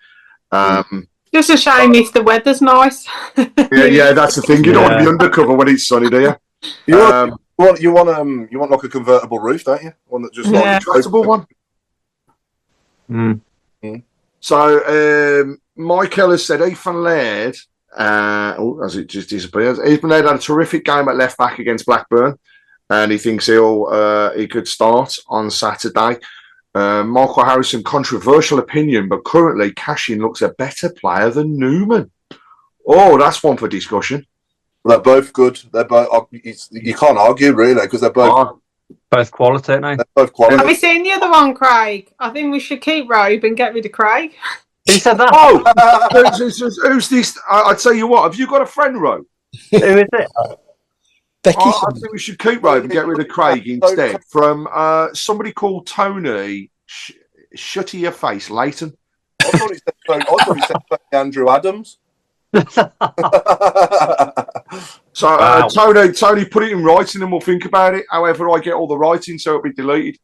Just a shame if the weather's nice. Yeah, that's the thing. You don't want to be undercover when it's sunny, do you? You want like a convertible roof, don't you? One that just like a retractable one. So Michael has said Ethan Laird. As it just disappears, Ethan Laird had a terrific game at left back against Blackburn, and he thinks he could start on Saturday. Michael Harrison, controversial opinion, but currently Cashin looks a better player than Newman. Oh, that's one for discussion. They're both good. They're both. You can't argue really because they're both quality, aren't they? They're both quality. Have you seen the other one, Craig? I think we should keep Robe and get rid of Craig. Who said that? Oh, who's this? I tell you what. Have you got a friend, Robe? Who is it? Becky. I think we should keep Robe and get rid of Craig instead. From somebody called Tony. Shut your face, Leighton. I thought he said Andrew Adams. So Tony, put it in writing and we'll think about it. However, I get all the writing, so it'll be deleted.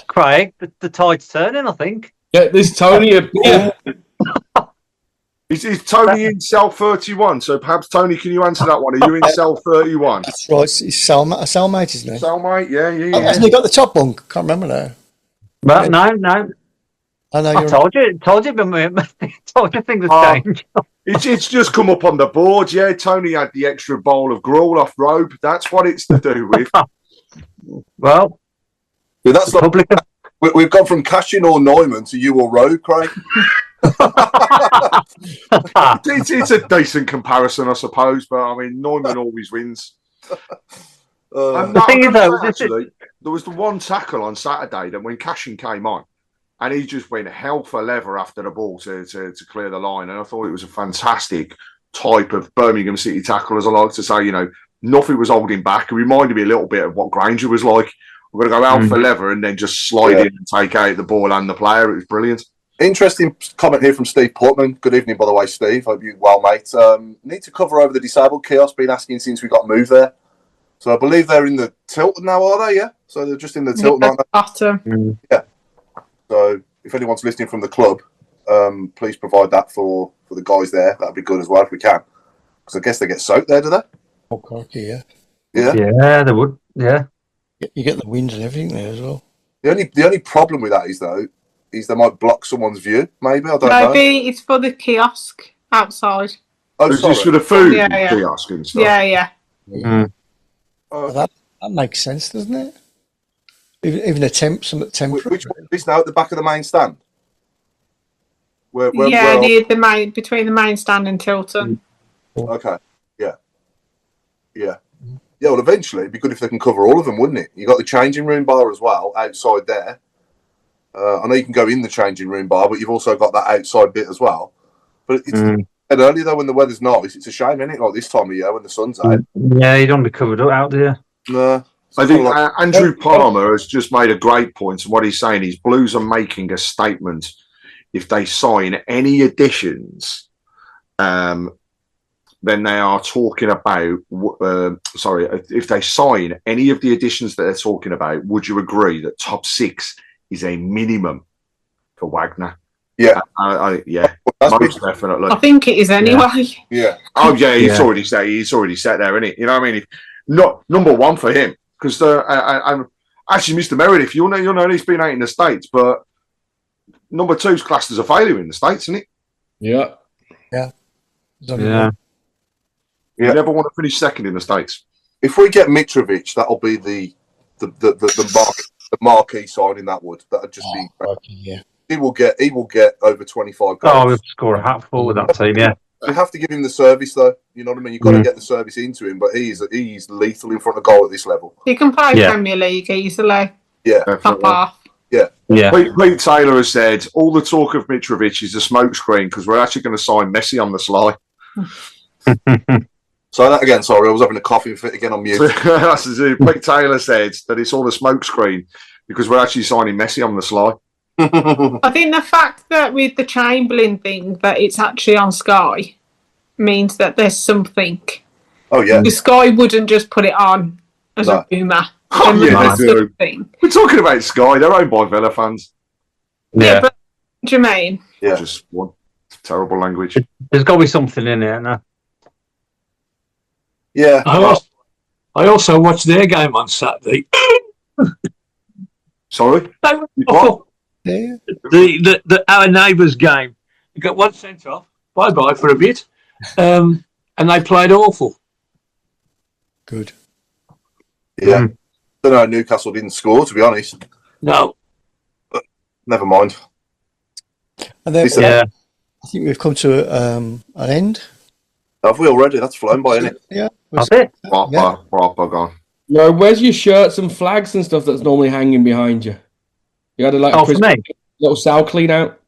Craig, the tide's turning, I think. Yeah, this Tony. Is Tony in cell 31? So perhaps, Tony, can you answer that one? Are you in cell 31? That's right. It's cellmate, isn't it? Cellmate, yeah. Hasn't he got the top bunk? Can't remember now. Well, no. I know. I told you, told you things have changed. It's just come up on the board. Yeah, Tony had the extra bowl of gruel off Robe. That's what it's to do with. Well, that's public. We've gone from Cashin or Neumann to you or Robe, Craig. It's a decent comparison, I suppose. But I mean, Neumann always wins. The thing is, though, actually, there was the one tackle on Saturday that when Cashin came on, and he just went hell for leather after the ball to clear the line. And I thought it was a fantastic type of Birmingham City tackle, as I like to say. You know, nothing was holding back. It reminded me a little bit of what Granger was like. We're going to go out for leather and then just slide in and take out the ball and the player. It was brilliant. Interesting comment here from Steve Portman. Good evening, by the way, Steve. Hope you're well, mate. Need to cover over the disabled kiosk. Been asking since we got moved there. So I believe they're in the Tilton now, are they? Yeah. So they're just in the Tilton, aren't they? Bottom. Yeah. So if anyone's listening from the club, please provide that for the guys there. That'd be good as well if we can. Because I guess they get soaked there, do they? Oh, crikey, yeah. Yeah. Yeah, they would. Yeah. You get the wind and everything there as well. The only problem with that is they might block someone's view. Maybe I don't know. Maybe it's for the kiosk outside. Oh, it's just for the food kiosk and stuff. Yeah. Well, that makes sense, doesn't it? Even some temporary. Which one is now at the back of the main stand? Where near the main, between the main stand and Tilton. Okay. Yeah. Well, eventually it'd be good if they can cover all of them, wouldn't it? You got the changing room bar as well outside there. I know you can go in the changing room bar, but you've also got that outside bit as well. But it's said earlier though, when the weather's nice, it's a shame, isn't it? Like this time of year when the sun's out. Yeah, you don't want to be covered up out there. No. I think Andrew Palmer has just made a great point. And what he's saying is Blues are making a statement. If they sign any additions, then they are talking about, if they sign any of the additions that they're talking about, would you agree that top 6 is a minimum for Wagner? Yeah. Most definitely. I think it is anyway. Yeah. Oh, yeah, he's already set there, isn't it? You know what I mean? Number 1 for him. Because actually, Mr. Meredith, you'll know he's been out in the States, but number 2's classed as a failure in the States, isn't it? Yeah. You never want to finish second in the States. If we get Mitrovic, that'll be the marquee signing. That would just be. Yeah. He will get over 25 goals. Oh, we'll score a hatful with that team. Yeah. You have to give him the service, though. You know what I mean? You've got to get the service into him, but he's lethal in front of goal at this level. He can play Premier League easily. Yeah. Top half. Yeah. Pete Taylor has said, all the talk of Mitrovic is a smokescreen because we're actually going to sign Messi on the sly. Say that again, sorry. I was having a coughing fit again on mute. Pete Taylor said that it's all a smokescreen because we're actually signing Messi on the sly. I think the fact that with the Chamberlain thing that it's actually on Sky means that there's something. Oh yeah. The Sky wouldn't just put it on as a rumour. Oh, yeah, that they sort do. of thing. We're talking about Sky. They're owned by Villa fans. Yeah, but Jermaine. Yeah. Just one terrible language. There's got to be something in it. No? Yeah. I also watched their game on Saturday. Sorry? They were You awful. Yeah. Our neighbours' game. We got one sent off. Bye for a bit. And they played awful. Good. Yeah. Don't know how Newcastle didn't score, to be honest. No. But never mind. And then, Yeah. I think we've come to an end. Have we already? That's flown by, isn't it? Yeah. That's it. Proper gone. No, where's your shirts and flags and stuff that's normally hanging behind you? You had a like Oh, for me? little cell clean out.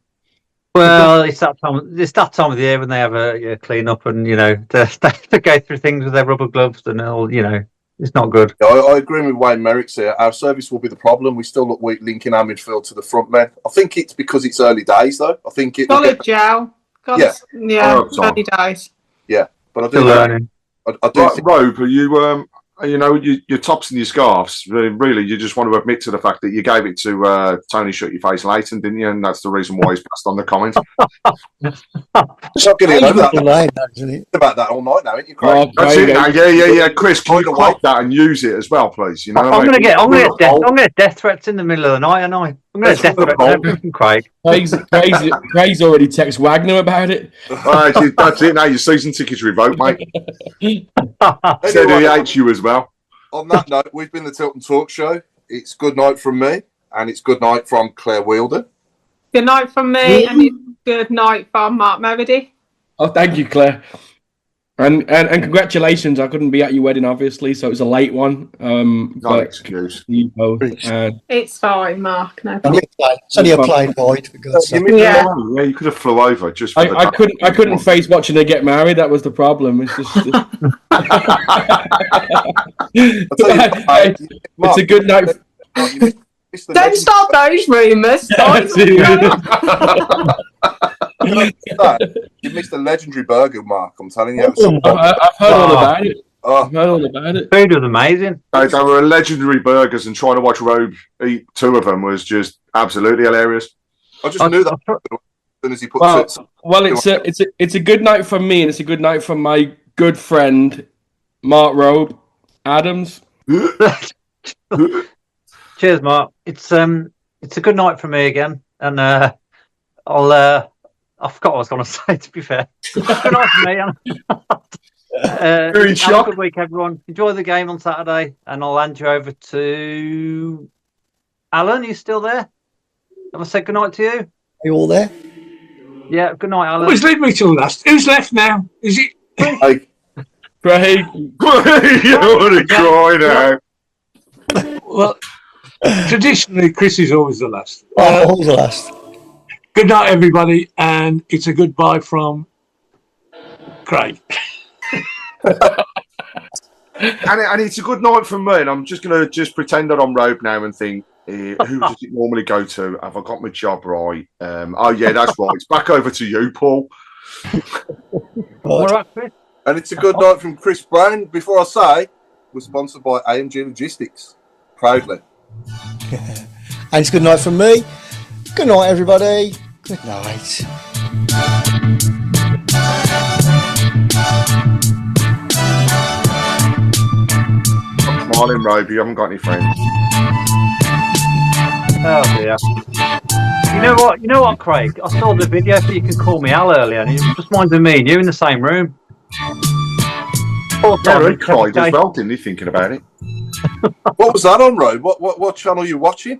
Well, it's that time. It's that time of the year when they have a clean up, and they go through things with their rubber gloves, and all. It's not good. Yeah, I agree with Wayne Merrick's here. Our service will be the problem. We still look weak linking our midfield to the front men. I think it's because it's early days, though. I think it. Solid, Joe. Yeah. Early days. Yeah, but I do. Still learning. I do. Right, Robe, are you your tops and your scarves, really, you just want to admit to the fact that you gave it to Tony Shut Your Face Leighton, didn't you? And that's the reason why he's passed on the comment. It's not getting over that. Line, actually. About that all night now, ain't you, Craig? That's it now. Yeah. Chris, can you quote that and use it as well, please? I'm gonna get death threats in the middle of the night, aren't I? I'm gonna get death threats from Craig. Craig's already text Wagner about it. That's it now. Your season ticket's revoked, mate. Said he hates you as well. On that note, we've been the Tilton Talk Show. It's good night from me, and it's good night from Claire Wielden. Good night from me, and it's good night from Mark Meredy. Oh, thank you, Claire. And congratulations. I couldn't be at your wedding, obviously, so it was a late one. No excuse. You both. It's fine, Mark. No It's only a plain void, for God's sake. Yeah, you could have flew over just for the I couldn't face watching her get married. That was the problem. It's just it's a good night. Don't start those rumours. You missed a legendary burger, Mark. I'm telling you. I've heard all about it. I've heard all about it. Food was amazing. They were legendary burgers, and trying to watch Robe eat two of them was just absolutely hilarious. I just knew that as soon as he put it. Well, it's a good night from me, and it's a good night from my good friend Mark Robe Adams. Cheers, Mark. It's a good night for me again, and I forgot what I was going to say. To be fair, good night for me. Have a good week, everyone. Enjoy the game on Saturday, and I'll hand you over to Alan. Are you still there? Have I said good night to you? Are you all there? Yeah, good night, Alan. Always leave me till last. Who's left now? Is it Craig? Craig. You want to cry now? Well, traditionally, Chris is always the last. Always the last. Good night, everybody, and it's a goodbye from Craig. and it's a good night from me, and I'm just going to pretend that I'm Robe now and think, who does it normally go to? Have I got my job right? Oh, yeah, that's right. It's back over to you, Paul. All right, Chris. And it's a good night from Chris Brown. Before I say, we're sponsored by AMG Logistics. Proudly. And it's good night from me. Good night, everybody. Good night. I'm smiling, Robe. You haven't got any friends. Oh dear. You know what, Craig? I saw the video so you can call me Al earlier, and it just reminded me and you in the same room. Yeah, he cried as well, didn't he, thinking about it? What was that on, Road? What channel are you watching?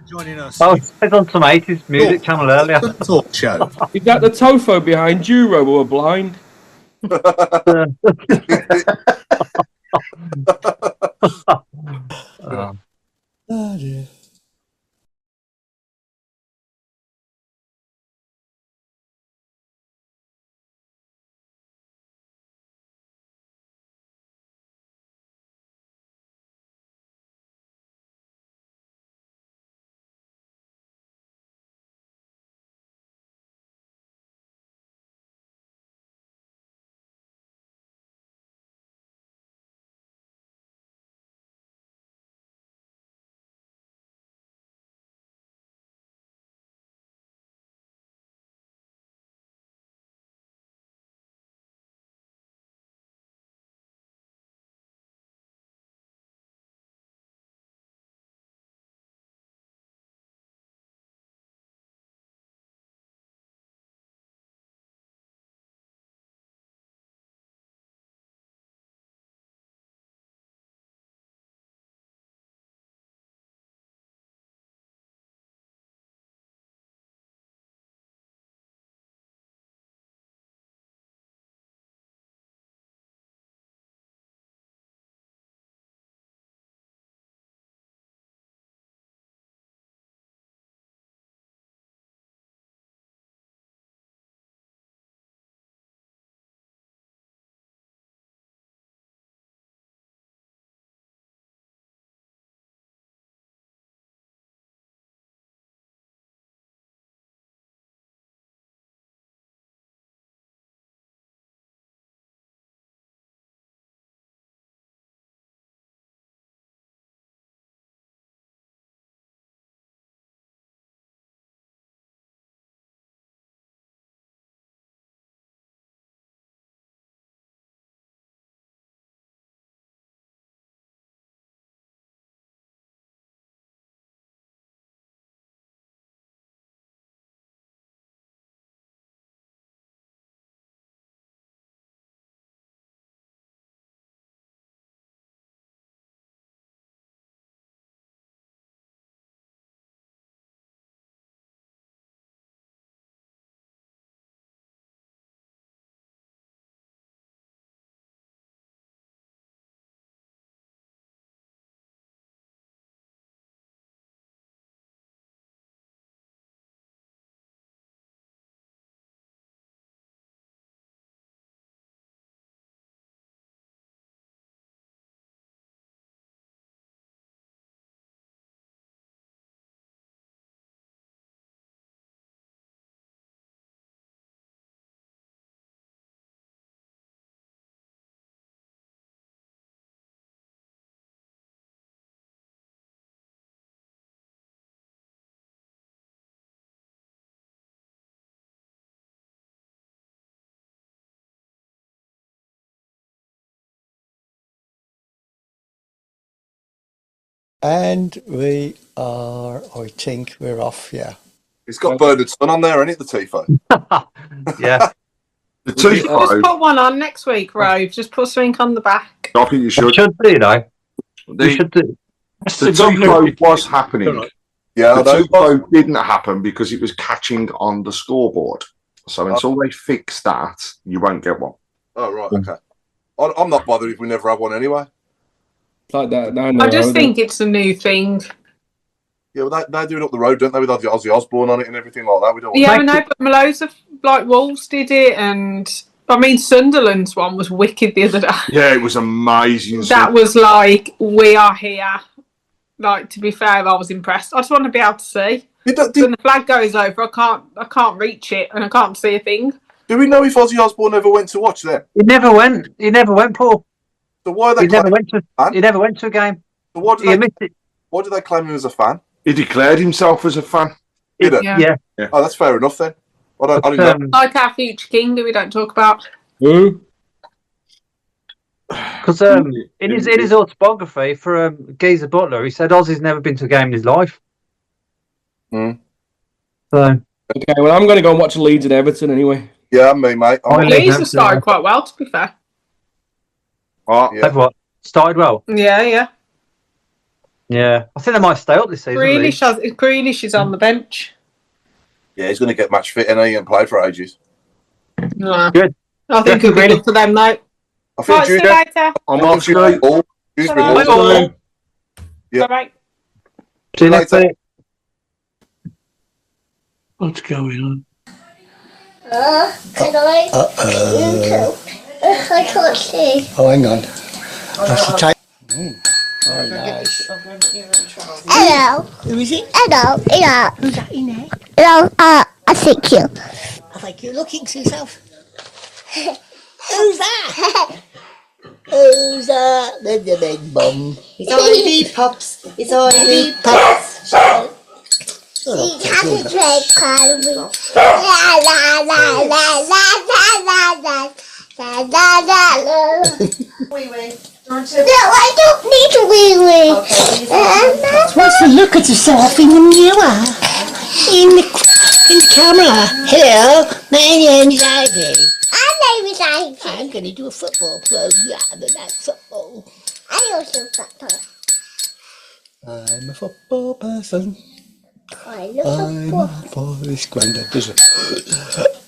Joining us. Oh, it was on some 80s music channel earlier. Talk show. Is that the Tofo behind you, Robo, or blind? Oh, dear. And we are, I think we're off, yeah. It's got Bernard's son on there, ain't it, the Tifo? Yeah. The Just Tifo, put one on next week, Rove. Just put something on the back. I think you should. Should do, you know. You The, should do. the Tifo was happening. Yeah, The I know. Tifo didn't happen because it was catching on the scoreboard. So until they fix that, you won't get one. Oh, right, okay. I'm not bothered if we never have one anyway. Like that. I just think it's a new thing. Yeah, well, they're doing it up the road, don't they, with Ozzy Osbourne on it and everything like that. We don't. Yeah, I know, but loads of Wolves did it, and I mean Sunderland's one was wicked the other day. Yeah, it was amazing. That was like, we are here. Like, to be fair, I was impressed. I just want to be able to see. When the flag goes over, I can't reach it, and I can't see a thing. Do we know if Ozzy Osbourne ever went to watch them? He never went, Paul. So why are they? He never went to a game. So why do they claim him as a fan? He declared himself as a fan. Did it? Yeah. Oh, that's fair enough then. I didn't know. Like our future king that we don't talk about. Who? Because in his autobiography for Geezer Butler, he said Ozzy's never been to a game in his life. Mm. So okay, well, I'm going to go and watch Leeds and Everton anyway. Yeah, me, mate. Leeds have started quite well, to be fair. Oh, yeah. What? Started well. Yeah. Yeah, I think they might stay up this season. Grealish is on the bench. Yeah, he's going to get match fit and he ain't played for ages. No. Good. I think it'll be good for them, though. I think See you later. I'm off today. Bye-bye. Yeah. Bye-bye. See you next week. What's going on? Can I? I can't see. Oh, hang on. I should take. Very nice. Hello. Who is it? Hello. Who's that in there? Hello. I think you. I think you're looking to yourself. Who's that? Who's that? With the big bum. It's Ivy Pops. It's Ivy Pops. She has a red card. La la la la la la la la la la la. Wee wee. No, I don't need a wee wee. Okay. What's the look at yourself in the mirror? In the camera. Hello, my name is Ivy. My name is Ivy. I'm going to do a football program about football. I also football. I'm a football person. I love I'm football. a football. This granddad does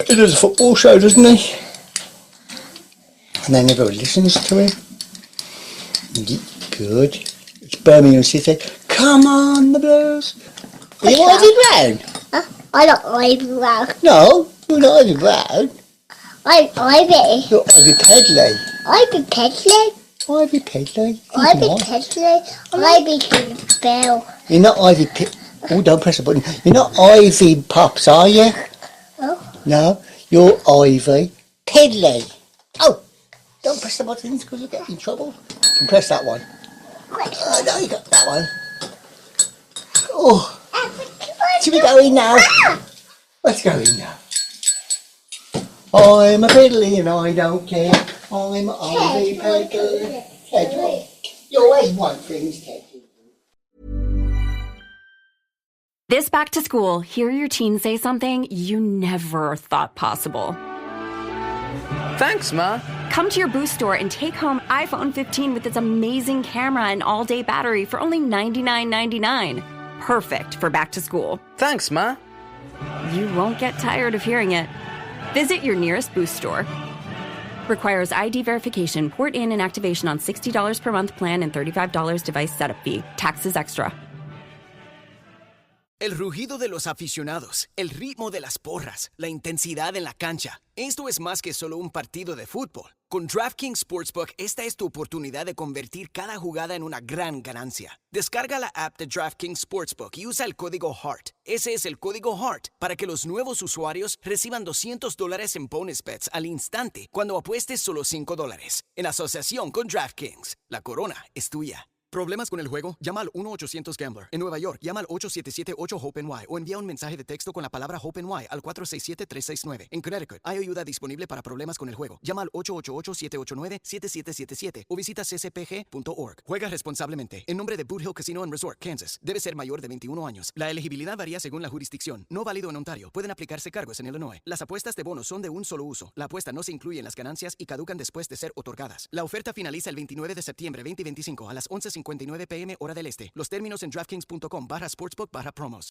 he does a football show, doesn't he? And then everybody listens to him. Good. It's Birmingham City. Come on, the Blues. Are you Ivy Brown? I'm not Ivy Brown. No, you're not Ivy Brown. I'm Ivy. You're Ivy Pedley. Ivy Pedley. Ivy Pedley. Ivy Pedley. Ivy Bell. You're not Ivy Oh, don't press the button. You're not Ivy Pops, are you? Oh. No, you're Ivy Pedley. Oh, don't press the buttons because you'll get in trouble. You can press that one. No, you got that one. Oh, should we go in now? Let's go in now. I'm a Pedley and I don't care. I'm Ivy Pedley. You always want things, Ted. This back to school, hear your teen say something you never thought possible. Thanks, Ma. Come to your Boost store and take home iPhone 15 with its amazing camera and all-day battery for only $99.99. Perfect for back to school. Thanks, Ma. You won't get tired of hearing it. Visit your nearest Boost store. Requires ID verification, port in and activation on $60 per month plan and $35 device setup fee. Taxes extra. El rugido de los aficionados, el ritmo de las porras, la intensidad en la cancha. Esto es más que solo un partido de fútbol. Con DraftKings Sportsbook, esta es tu oportunidad de convertir cada jugada en una gran ganancia. Descarga la app de DraftKings Sportsbook y usa el código HEART. Ese es el código HEART para que los nuevos usuarios reciban $200 en bonus bets al instante cuando apuestes solo $5. En asociación con DraftKings, la corona es tuya. ¿Problemas con el juego? Llama al 1-800-GAMBLER. En Nueva York, llama al 877-8-HOPE-NY o envía un mensaje de texto con la palabra HOPE-NY al 467-369. En Connecticut, hay ayuda disponible para problemas con el juego. Llama al 888-789-7777 o visita ccpg.org. Juega responsablemente. En nombre de Boot Hill Casino and Resort, Kansas. Debe ser mayor de 21 años. La elegibilidad varía según la jurisdicción. No válido en Ontario. Pueden aplicarse cargos en Illinois. Las apuestas de bonos son de un solo uso. La apuesta no se incluye en las ganancias y caducan después de ser otorgadas. La oferta finaliza el 29 de septiembre 2025 a las 11:59 p.m. hora del este. Los términos en DraftKings.com/sportsbook/promos.